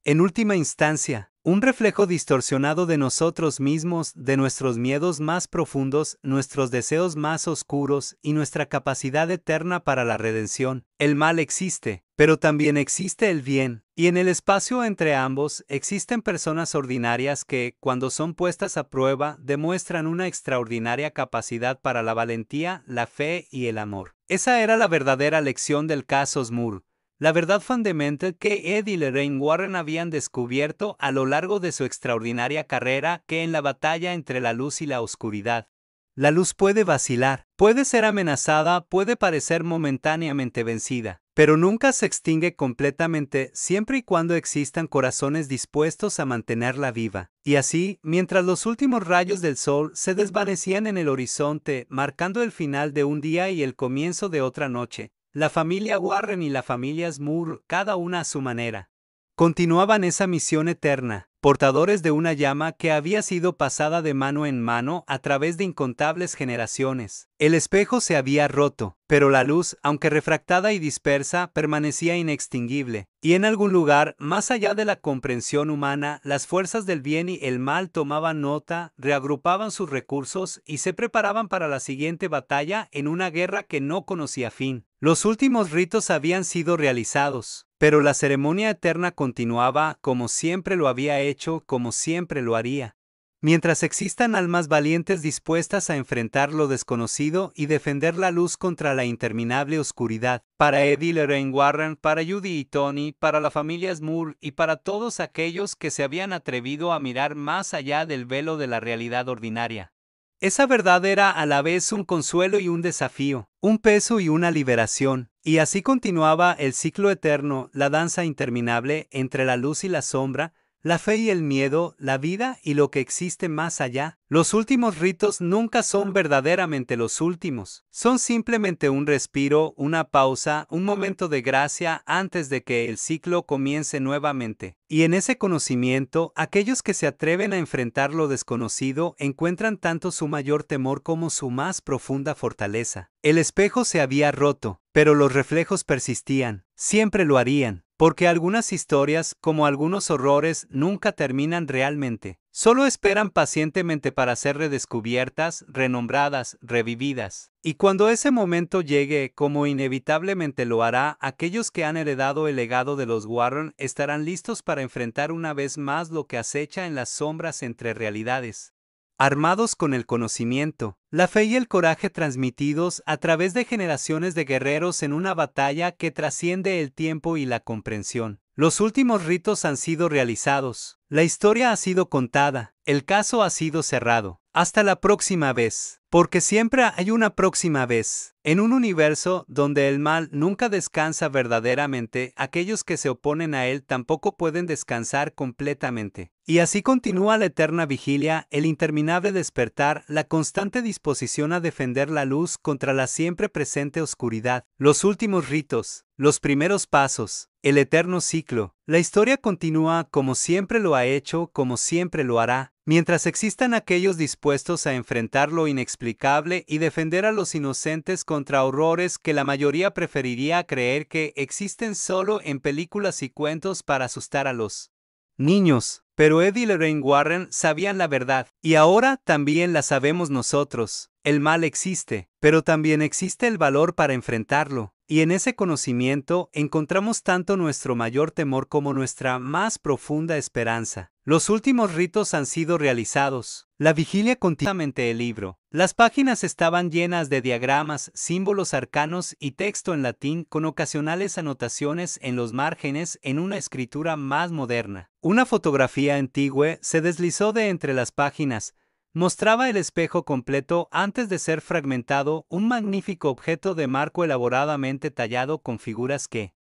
en última instancia, un reflejo distorsionado de nosotros mismos, de nuestros miedos más profundos, nuestros deseos más oscuros y nuestra capacidad eterna para la redención. El mal existe, pero también existe el bien, y en el espacio entre ambos existen personas ordinarias que, cuando son puestas a prueba, demuestran una extraordinaria capacidad para la valentía, la fe y el amor. Esa era la verdadera lección del caso Moore. La verdad fundamental que Ed y Lorraine Warren habían descubierto a lo largo de su extraordinaria carrera, que en la batalla entre la luz y la oscuridad, la luz puede vacilar, puede ser amenazada, puede parecer momentáneamente vencida, pero nunca se extingue completamente siempre y cuando existan corazones dispuestos a mantenerla viva. Y así, mientras los últimos rayos del sol se desvanecían en el horizonte, marcando el final de un día y el comienzo de otra noche, la familia Warren y la familia Moore, cada una a su manera, continuaban esa misión eterna, portadores de una llama que había sido pasada de mano en mano a través de incontables generaciones. El espejo se había roto, pero la luz, aunque refractada y dispersa, permanecía inextinguible. Y en algún lugar, más allá de la comprensión humana, las fuerzas del bien y el mal tomaban nota, reagrupaban sus recursos y se preparaban para la siguiente batalla en una guerra que no conocía fin. Los últimos ritos habían sido realizados, pero la ceremonia eterna continuaba como siempre lo había hecho, como siempre lo haría. Mientras existan almas valientes dispuestas a enfrentar lo desconocido y defender la luz contra la interminable oscuridad. Para Eddie Lorraine Warren, para Judy y Tony, para la familia Moore y para todos aquellos que se habían atrevido a mirar más allá del velo de la realidad ordinaria. Esa verdad era a la vez un consuelo y un desafío, un peso y una liberación, y así continuaba el ciclo eterno, la danza interminable entre la luz y la sombra, la fe y el miedo, la vida y lo que existe más allá. Los últimos ritos nunca son verdaderamente los últimos. Son simplemente un respiro, una pausa, un momento de gracia antes de que el ciclo comience nuevamente. Y en ese conocimiento, aquellos que se atreven a enfrentar lo desconocido encuentran tanto su mayor temor como su más profunda fortaleza. El espejo se había roto, pero los reflejos persistían. Siempre lo harían. Porque algunas historias, como algunos horrores, nunca terminan realmente. Solo esperan pacientemente para ser redescubiertas, renombradas, revividas. Y cuando ese momento llegue, como inevitablemente lo hará, aquellos que han heredado el legado de los Warren estarán listos para enfrentar una vez más lo que acecha en las sombras entre realidades. Armados con el conocimiento, la fe y el coraje transmitidos a través de generaciones de guerreros en una batalla que trasciende el tiempo y la comprensión. Los últimos ritos han sido realizados, la historia ha sido contada, el caso ha sido cerrado. Hasta la próxima vez, porque siempre hay una próxima vez. En un universo donde el mal nunca descansa verdaderamente, aquellos que se oponen a él tampoco pueden descansar completamente. Y así continúa la eterna vigilia, el interminable despertar, la constante disposición a defender la luz contra la siempre presente oscuridad, los últimos ritos, los primeros pasos, el eterno ciclo. La historia continúa como siempre lo ha hecho, como siempre lo hará. Mientras existan aquellos dispuestos a enfrentar lo inexplicable y defender a los inocentes contra horrores que la mayoría preferiría creer que existen solo en películas y cuentos para asustar a los niños. Pero Eddie y Lorraine Warren sabían la verdad, y ahora también la sabemos nosotros. El mal existe, pero también existe el valor para enfrentarlo. Y en ese conocimiento encontramos tanto nuestro mayor temor como nuestra más profunda esperanza. Los últimos ritos han sido realizados. La vigilia continuamente el libro. Las páginas estaban llenas de diagramas, símbolos arcanos y texto en latín con ocasionales anotaciones en los márgenes en una escritura más moderna. Una fotografía antigua se deslizó de entre las páginas. Mostraba el espejo completo antes de ser fragmentado, un magnífico objeto de marco elaboradamente tallado con figuras que,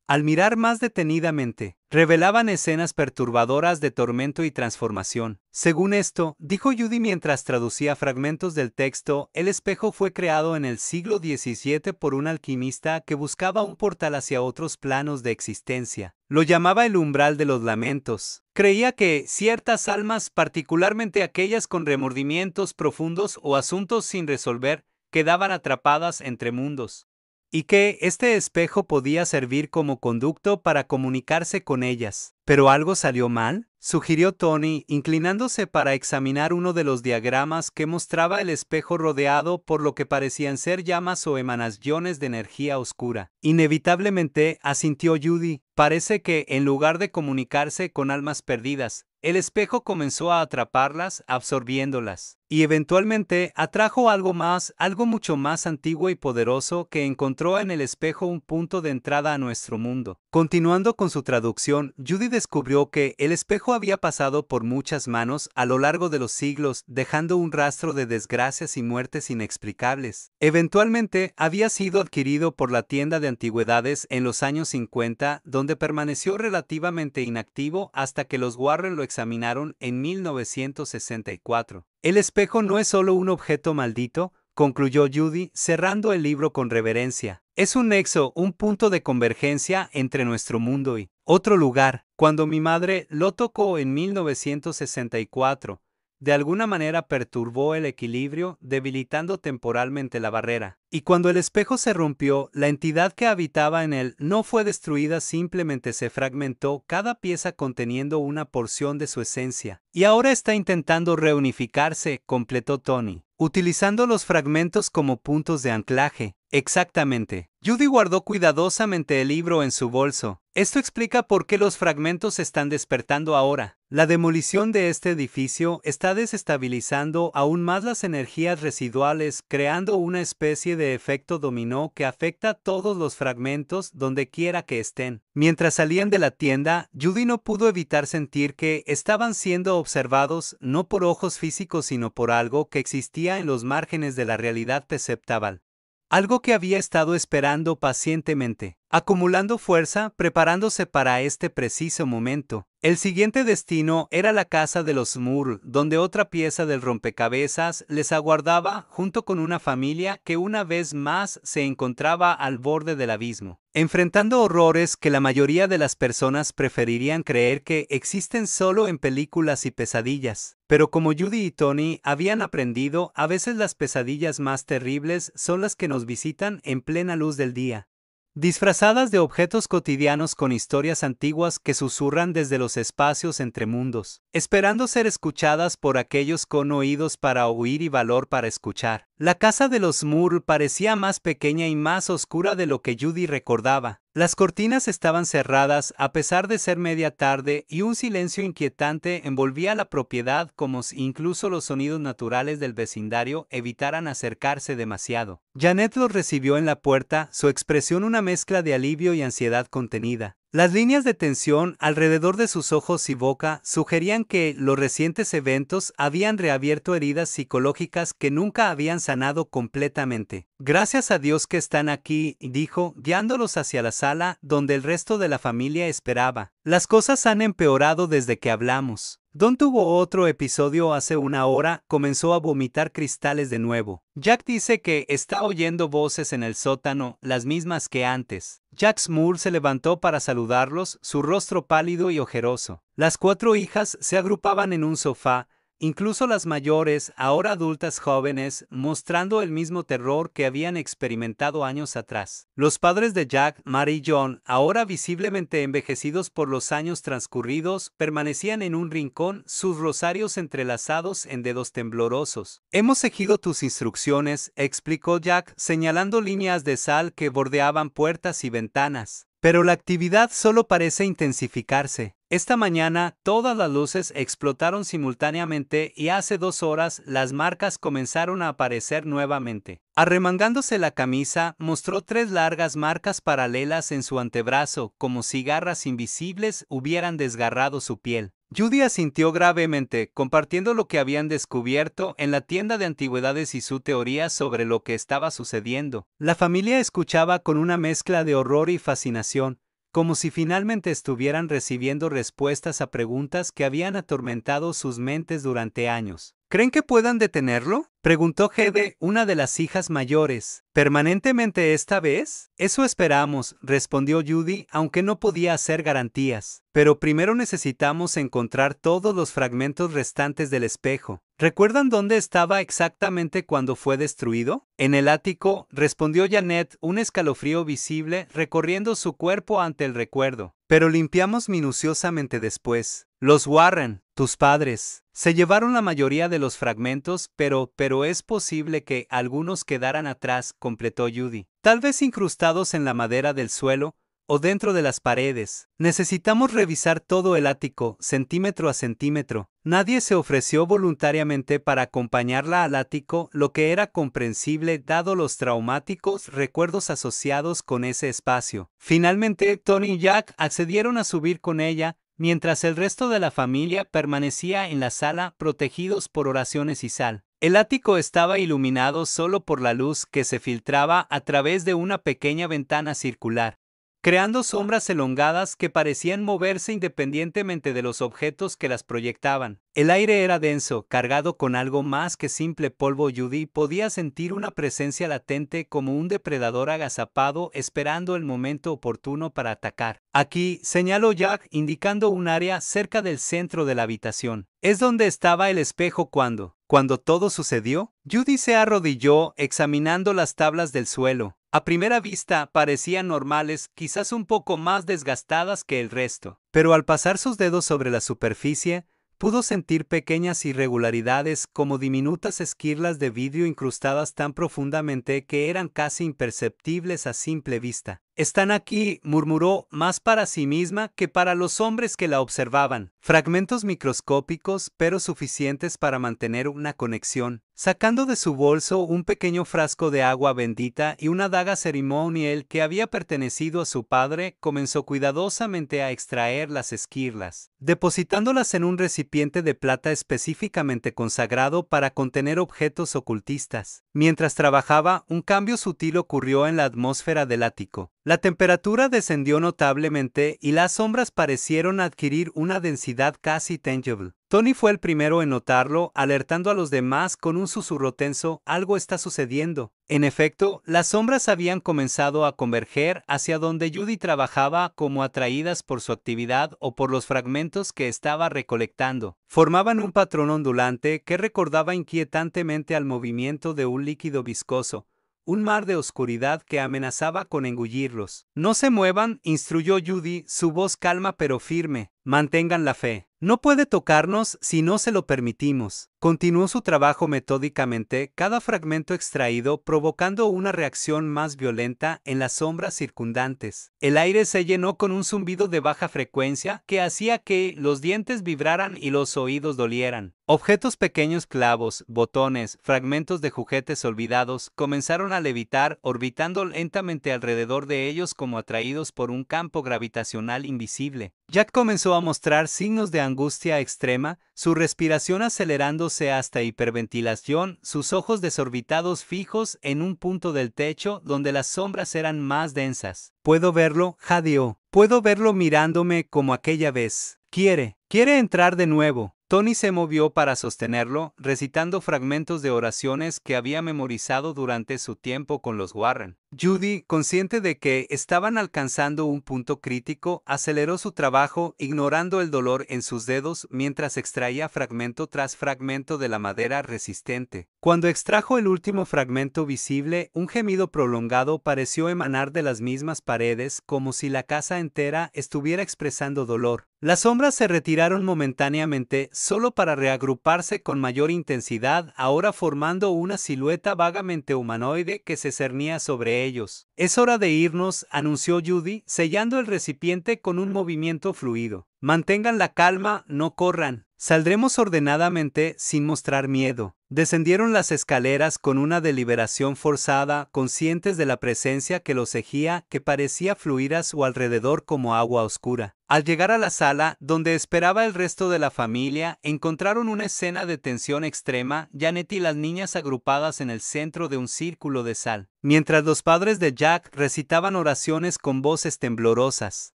al mirar más detenidamente, revelaban escenas perturbadoras de tormento y transformación. Según esto, dijo Judy mientras traducía fragmentos del texto, el espejo fue creado en el siglo XVII por un alquimista que buscaba un portal hacia otros planos de existencia. Lo llamaba el umbral de los lamentos. Creía que ciertas almas, particularmente aquellas con remordimientos profundos o asuntos sin resolver, quedaban atrapadas entre mundos. Y que este espejo podía servir como conducto para comunicarse con ellas. ¿Pero algo salió mal?, sugirió Tony, inclinándose para examinar uno de los diagramas que mostraba el espejo rodeado por lo que parecían ser llamas o emanaciones de energía oscura. Inevitablemente, asintió Judy, parece que, en lugar de comunicarse con almas perdidas, el espejo comenzó a atraparlas, absorbiéndolas. Y eventualmente atrajo algo más, algo mucho más antiguo y poderoso que encontró en el espejo un punto de entrada a nuestro mundo. Continuando con su traducción, Judy descubrió que el espejo había pasado por muchas manos a lo largo de los siglos, dejando un rastro de desgracias y muertes inexplicables. Eventualmente había sido adquirido por la tienda de antigüedades en los años 50, donde permaneció relativamente inactivo hasta que los Warren lo examinaron en 1964. El espejo no es solo un objeto maldito, concluyó Judy, cerrando el libro con reverencia. Es un nexo, un punto de convergencia entre nuestro mundo y otro lugar. Cuando mi madre lo tocó en 1964, de alguna manera perturbó el equilibrio, debilitando temporalmente la barrera. Y cuando el espejo se rompió, la entidad que habitaba en él no fue destruida, simplemente se fragmentó, cada pieza conteniendo una porción de su esencia. Y ahora está intentando reunificarse, completó Tony, utilizando los fragmentos como puntos de anclaje. Exactamente. Judy guardó cuidadosamente el libro en su bolso. Esto explica por qué los fragmentos están despertando ahora. La demolición de este edificio está desestabilizando aún más las energías residuales, creando una especie de efecto dominó que afecta a todos los fragmentos donde quiera que estén. Mientras salían de la tienda, Judy no pudo evitar sentir que estaban siendo observados no por ojos físicos sino por algo que existía en los márgenes de la realidad perceptual. Algo que había estado esperando pacientemente, acumulando fuerza, preparándose para este preciso momento. El siguiente destino era la casa de los Moore, donde otra pieza del rompecabezas les aguardaba junto con una familia que una vez más se encontraba al borde del abismo, enfrentando horrores que la mayoría de las personas preferirían creer que existen solo en películas y pesadillas. Pero como Judy y Tony habían aprendido, a veces las pesadillas más terribles son las que nos visitan en plena luz del día, disfrazadas de objetos cotidianos con historias antiguas que susurran desde los espacios entre mundos, esperando ser escuchadas por aquellos con oídos para oír y valor para escuchar. La casa de los Moore parecía más pequeña y más oscura de lo que Judy recordaba. Las cortinas estaban cerradas a pesar de ser media tarde y un silencio inquietante envolvía la propiedad como si incluso los sonidos naturales del vecindario evitaran acercarse demasiado. Janet los recibió en la puerta, su expresión una mezcla de alivio y ansiedad contenida. Las líneas de tensión alrededor de sus ojos y boca sugerían que los recientes eventos habían reabierto heridas psicológicas que nunca habían sanado completamente. Gracias a Dios que están aquí, dijo, guiándolos hacia la sala donde el resto de la familia esperaba. Las cosas han empeorado desde que hablamos. Don tuvo otro episodio hace una hora, comenzó a vomitar cristales de nuevo. Jack dice que está oyendo voces en el sótano, las mismas que antes. Jack Moore se levantó para saludarlos, su rostro pálido y ojeroso. Las 4 hijas se agrupaban en un sofá, incluso las mayores, ahora adultas jóvenes, mostrando el mismo terror que habían experimentado años atrás. Los padres de Jack, Mary y John, ahora visiblemente envejecidos por los años transcurridos, permanecían en un rincón, sus rosarios entrelazados en dedos temblorosos. Hemos seguido tus instrucciones, explicó Jack, señalando líneas de sal que bordeaban puertas y ventanas. Pero la actividad solo parece intensificarse. Esta mañana todas las luces explotaron simultáneamente y hace 2 horas las marcas comenzaron a aparecer nuevamente. Arremangándose la camisa, mostró 3 largas marcas paralelas en su antebrazo, como si garras invisibles hubieran desgarrado su piel. Judy asintió gravemente, compartiendo lo que habían descubierto en la tienda de antigüedades y su teoría sobre lo que estaba sucediendo. La familia escuchaba con una mezcla de horror y fascinación, como si finalmente estuvieran recibiendo respuestas a preguntas que habían atormentado sus mentes durante años. ¿Creen que puedan detenerlo?, preguntó Hede, una de las hijas mayores. ¿Permanentemente esta vez? Eso esperamos, respondió Judy, aunque no podía hacer garantías. Pero primero necesitamos encontrar todos los fragmentos restantes del espejo. ¿Recuerdan dónde estaba exactamente cuando fue destruido? En el ático, respondió Janet, un escalofrío visible recorriendo su cuerpo ante el recuerdo. Pero limpiamos minuciosamente después. Los Warren, tus padres, se llevaron la mayoría de los fragmentos, pero es posible que algunos quedaran atrás, completó Judy. Tal vez incrustados en la madera del suelo o dentro de las paredes. Necesitamos revisar todo el ático, centímetro a centímetro. Nadie se ofreció voluntariamente para acompañarla al ático, lo que era comprensible dado los traumáticos recuerdos asociados con ese espacio. Finalmente, Tony y Jack accedieron a subir con ella, mientras el resto de la familia permanecía en la sala protegidos por oraciones y sal. El ático estaba iluminado solo por la luz que se filtraba a través de una pequeña ventana circular, creando sombras elongadas que parecían moverse independientemente de los objetos que las proyectaban. El aire era denso, cargado con algo más que simple polvo. Judy podía sentir una presencia latente como un depredador agazapado esperando el momento oportuno para atacar. Aquí, señaló Jack, indicando un área cerca del centro de la habitación. Es donde estaba el espejo cuando todo sucedió. Judy se arrodilló examinando las tablas del suelo. A primera vista parecían normales, quizás un poco más desgastadas que el resto. Pero al pasar sus dedos sobre la superficie, pudo sentir pequeñas irregularidades como diminutas esquirlas de vidrio incrustadas tan profundamente que eran casi imperceptibles a simple vista. «Están aquí», murmuró, más para sí misma que para los hombres que la observaban. Fragmentos microscópicos, pero suficientes para mantener una conexión. Sacando de su bolso un pequeño frasco de agua bendita y una daga ceremonial que había pertenecido a su padre, comenzó cuidadosamente a extraer las esquirlas, depositándolas en un recipiente de plata específicamente consagrado para contener objetos ocultistas. Mientras trabajaba, un cambio sutil ocurrió en la atmósfera del ático. La temperatura descendió notablemente y las sombras parecieron adquirir una densidad casi tangible. Tony fue el primero en notarlo, alertando a los demás con un susurro tenso: «Algo está sucediendo». En efecto, las sombras habían comenzado a converger hacia donde Judy trabajaba, como atraídas por su actividad o por los fragmentos que estaba recolectando. Formaban un patrón ondulante que recordaba inquietantemente al movimiento de un líquido viscoso. Un mar de oscuridad que amenazaba con engullirlos. «No se muevan», instruyó Judy, su voz calma pero firme. «Mantengan la fe. No puede tocarnos si no se lo permitimos». Continuó su trabajo metódicamente, cada fragmento extraído provocando una reacción más violenta en las sombras circundantes. El aire se llenó con un zumbido de baja frecuencia que hacía que los dientes vibraran y los oídos dolieran. Objetos pequeños, clavos, botones, fragmentos de juguetes olvidados, comenzaron a levitar, orbitando lentamente alrededor de ellos como atraídos por un campo gravitacional invisible. Jack comenzó a mostrar signos de angustia extrema, su respiración acelerándose hasta hiperventilación, sus ojos desorbitados fijos en un punto del techo donde las sombras eran más densas. «Puedo verlo», jadeó. «Puedo verlo mirándome como aquella vez. Quiere entrar de nuevo». Tony se movió para sostenerlo, recitando fragmentos de oraciones que había memorizado durante su tiempo con los Warren. Judy, consciente de que estaban alcanzando un punto crítico, aceleró su trabajo, ignorando el dolor en sus dedos mientras extraía fragmento tras fragmento de la madera resistente. Cuando extrajo el último fragmento visible, un gemido prolongado pareció emanar de las mismas paredes, como si la casa entera estuviera expresando dolor. Las sombras se retiraron momentáneamente, solo para reagruparse con mayor intensidad, ahora formando una silueta vagamente humanoide que se cernía sobre ellos. «Es hora de irnos», anunció Judy, sellando el recipiente con un movimiento fluido. «Mantengan la calma, no corran. Saldremos ordenadamente, sin mostrar miedo». Descendieron las escaleras con una deliberación forzada, conscientes de la presencia que los seguía, que parecía fluir a su alrededor como agua oscura. Al llegar a la sala, donde esperaba el resto de la familia, encontraron una escena de tensión extrema, Janet y las niñas agrupadas en el centro de un círculo de sal, mientras los padres de Jack recitaban oraciones con voces temblorosas.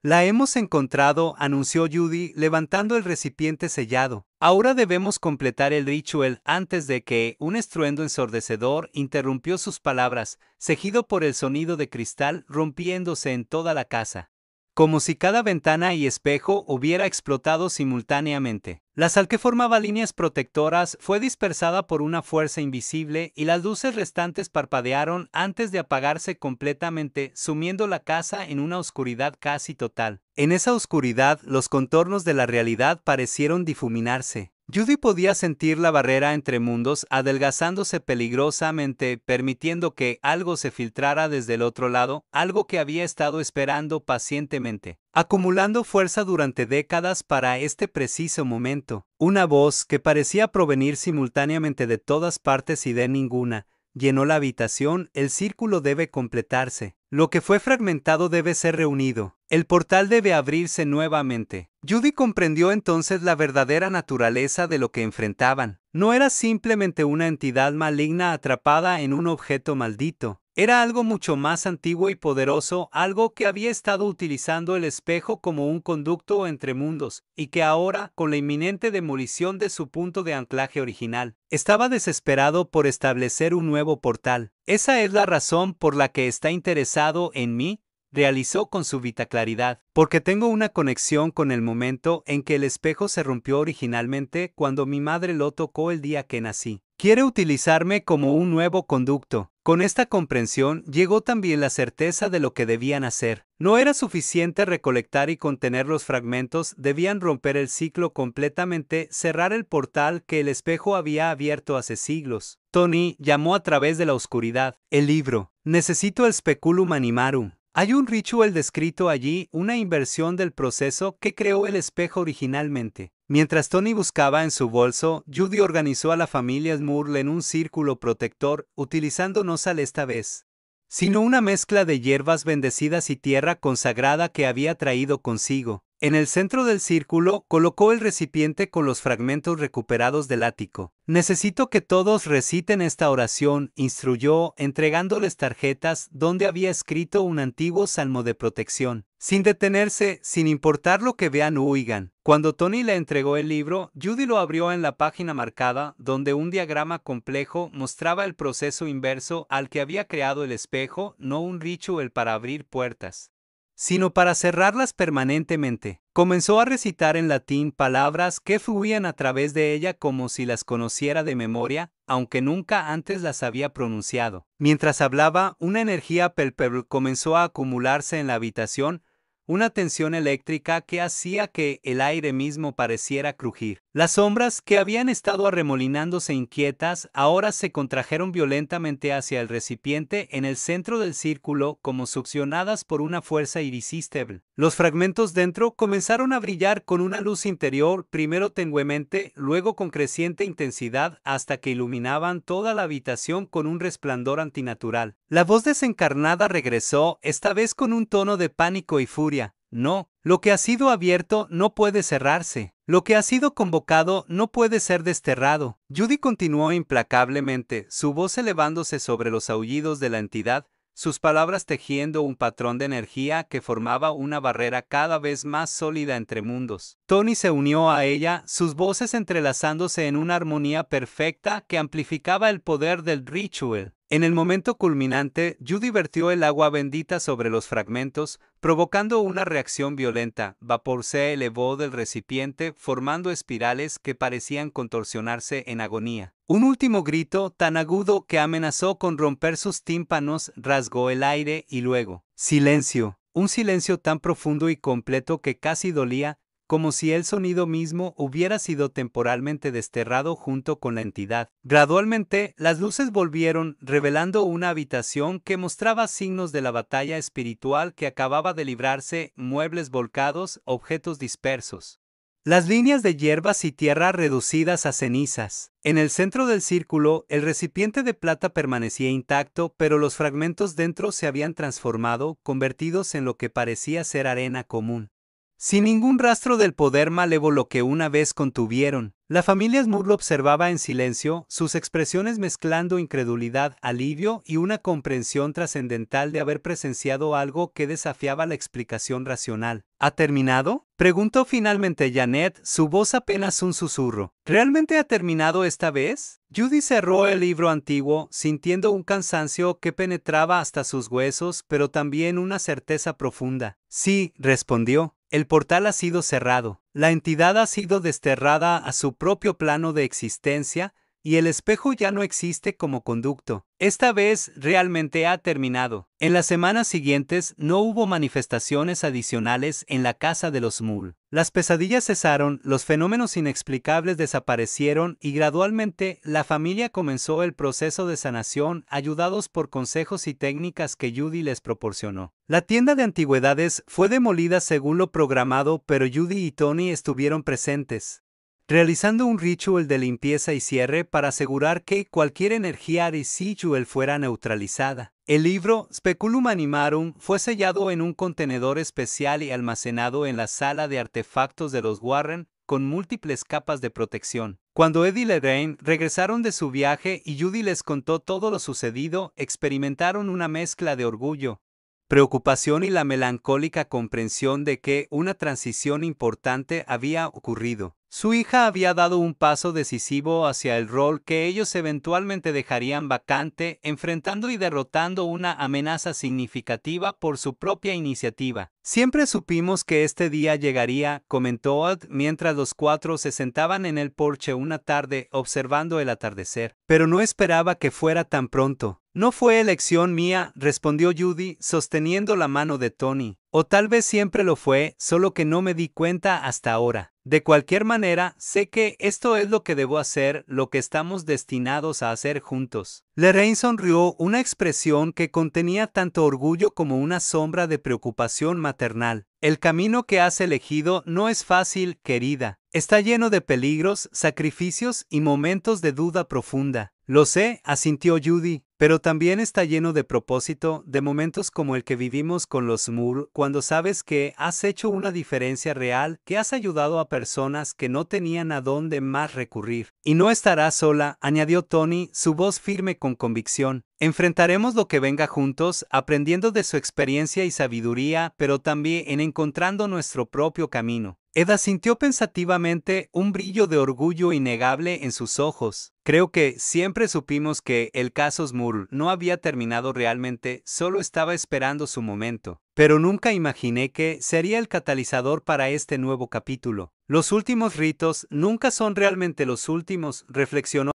«La hemos encontrado», anunció Judy, levantando el recipiente sellado. «Ahora debemos completar el ritual», antes de que un estruendo ensordecedor interrumpió sus palabras, seguido por el sonido de cristal rompiéndose en toda la casa, como si cada ventana y espejo hubiera explotado simultáneamente. La sal que formaba líneas protectoras fue dispersada por una fuerza invisible y las luces restantes parpadearon antes de apagarse completamente, sumiendo la casa en una oscuridad casi total. En esa oscuridad, los contornos de la realidad parecieron difuminarse. Judy podía sentir la barrera entre mundos adelgazándose peligrosamente, permitiendo que algo se filtrara desde el otro lado, algo que había estado esperando pacientemente, acumulando fuerza durante décadas para este preciso momento. Una voz que parecía provenir simultáneamente de todas partes y de ninguna llenó la habitación. «El círculo debe completarse. Lo que fue fragmentado debe ser reunido. El portal debe abrirse nuevamente». Judy comprendió entonces la verdadera naturaleza de lo que enfrentaban. No era simplemente una entidad maligna atrapada en un objeto maldito. Era algo mucho más antiguo y poderoso, algo que había estado utilizando el espejo como un conducto entre mundos, y que ahora, con la inminente demolición de su punto de anclaje original, estaba desesperado por establecer un nuevo portal. «Esa es la razón por la que está interesado en mí», realizó con súbita claridad, «porque tengo una conexión con el momento en que el espejo se rompió originalmente cuando mi madre lo tocó el día que nací. Quiere utilizarme como un nuevo conducto». Con esta comprensión llegó también la certeza de lo que debían hacer. No era suficiente recolectar y contener los fragmentos, debían romper el ciclo completamente, cerrar el portal que el espejo había abierto hace siglos. Tony llamó a través de la oscuridad. El libro. Necesito el Speculum Animarum. Hay un ritual descrito allí, una inversión del proceso que creó el espejo originalmente. Mientras Tony buscaba en su bolso, Judy organizó a la familia Smurl en un círculo protector, utilizando no sal esta vez, sino una mezcla de hierbas bendecidas y tierra consagrada que había traído consigo. En el centro del círculo colocó el recipiente con los fragmentos recuperados del ático. Necesito que todos reciten esta oración, instruyó, entregándoles tarjetas donde había escrito un antiguo salmo de protección. Sin detenerse, sin importar lo que vean o oigan. Cuando Tony le entregó el libro, Judy lo abrió en la página marcada, donde un diagrama complejo mostraba el proceso inverso al que había creado el espejo, no un ritual para abrir puertas, sino para cerrarlas permanentemente. Comenzó a recitar en latín palabras que fluían a través de ella como si las conociera de memoria, aunque nunca antes las había pronunciado. Mientras hablaba, una energía palpable comenzó a acumularse en la habitación, una tensión eléctrica que hacía que el aire mismo pareciera crujir. Las sombras, que habían estado arremolinándose inquietas, ahora se contrajeron violentamente hacia el recipiente en el centro del círculo, como succionadas por una fuerza irresistible. Los fragmentos dentro comenzaron a brillar con una luz interior, primero tenuemente, luego con creciente intensidad, hasta que iluminaban toda la habitación con un resplandor antinatural. La voz desencarnada regresó, esta vez con un tono de pánico y furia. No, lo que ha sido abierto no puede cerrarse. Lo que ha sido convocado no puede ser desterrado. Judy continuó implacablemente, su voz elevándose sobre los aullidos de la entidad, sus palabras tejiendo un patrón de energía que formaba una barrera cada vez más sólida entre mundos. Tony se unió a ella, sus voces entrelazándose en una armonía perfecta que amplificaba el poder del ritual. En el momento culminante, Judy vertió el agua bendita sobre los fragmentos, provocando una reacción violenta. Vapor se elevó del recipiente, formando espirales que parecían contorsionarse en agonía. Un último grito, tan agudo que amenazó con romper sus tímpanos, rasgó el aire y luego, silencio. Un silencio tan profundo y completo que casi dolía, como si el sonido mismo hubiera sido temporalmente desterrado junto con la entidad. Gradualmente, las luces volvieron, revelando una habitación que mostraba signos de la batalla espiritual que acababa de librarse, muebles volcados, objetos dispersos. Las líneas de hierbas y tierra reducidas a cenizas. En el centro del círculo, el recipiente de plata permanecía intacto, pero los fragmentos dentro se habían transformado, convertidos en lo que parecía ser arena común. Sin ningún rastro del poder malévolo que una vez contuvieron, la familia Smurl observaba en silencio, sus expresiones mezclando incredulidad, alivio y una comprensión trascendental de haber presenciado algo que desafiaba la explicación racional. ¿Ha terminado?, preguntó finalmente Janet, su voz apenas un susurro. ¿Realmente ha terminado esta vez? Judy cerró el libro antiguo, sintiendo un cansancio que penetraba hasta sus huesos, pero también una certeza profunda. Sí, respondió. El portal ha sido cerrado, la entidad ha sido desterrada a su propio plano de existencia y el espejo ya no existe como conducto. Esta vez realmente ha terminado. En las semanas siguientes no hubo manifestaciones adicionales en la casa de los Smurl. Las pesadillas cesaron, los fenómenos inexplicables desaparecieron y gradualmente la familia comenzó el proceso de sanación ayudados por consejos y técnicas que Judy les proporcionó. La tienda de antigüedades fue demolida según lo programado, pero Judy y Tony estuvieron presentes, realizando un ritual de limpieza y cierre para asegurar que cualquier energía residual fuera neutralizada. El libro Speculum Animarum fue sellado en un contenedor especial y almacenado en la sala de artefactos de los Warren con múltiples capas de protección. Cuando Ed y Lorraine regresaron de su viaje y Judy les contó todo lo sucedido, experimentaron una mezcla de orgullo, preocupación y la melancólica comprensión de que una transición importante había ocurrido. Su hija había dado un paso decisivo hacia el rol que ellos eventualmente dejarían vacante, enfrentando y derrotando una amenaza significativa por su propia iniciativa. Siempre supimos que este día llegaría, comentó Ed mientras los cuatro se sentaban en el porche una tarde observando el atardecer. Pero no esperaba que fuera tan pronto. No fue elección mía, respondió Judy, sosteniendo la mano de Tony. O tal vez siempre lo fue, solo que no me di cuenta hasta ahora. De cualquier manera, sé que esto es lo que debo hacer, lo que estamos destinados a hacer juntos. Lorraine sonrió, una expresión que contenía tanto orgullo como una sombra de preocupación maternal. El camino que has elegido no es fácil, querida. Está lleno de peligros, sacrificios y momentos de duda profunda. Lo sé, asintió Judy, pero también está lleno de propósito, de momentos como el que vivimos con los Moore, cuando sabes que has hecho una diferencia real, que has ayudado a personas que no tenían a dónde más recurrir. Y no estarás sola, añadió Tony, su voz firme con convicción. Enfrentaremos lo que venga juntos, aprendiendo de su experiencia y sabiduría, pero también en encontrando nuestro propio camino. Ed asintió pensativamente, un brillo de orgullo innegable en sus ojos. Creo que siempre supimos que el caso Moore no había terminado realmente, solo estaba esperando su momento. Pero nunca imaginé que sería el catalizador para este nuevo capítulo. Los últimos ritos nunca son realmente los últimos, reflexionó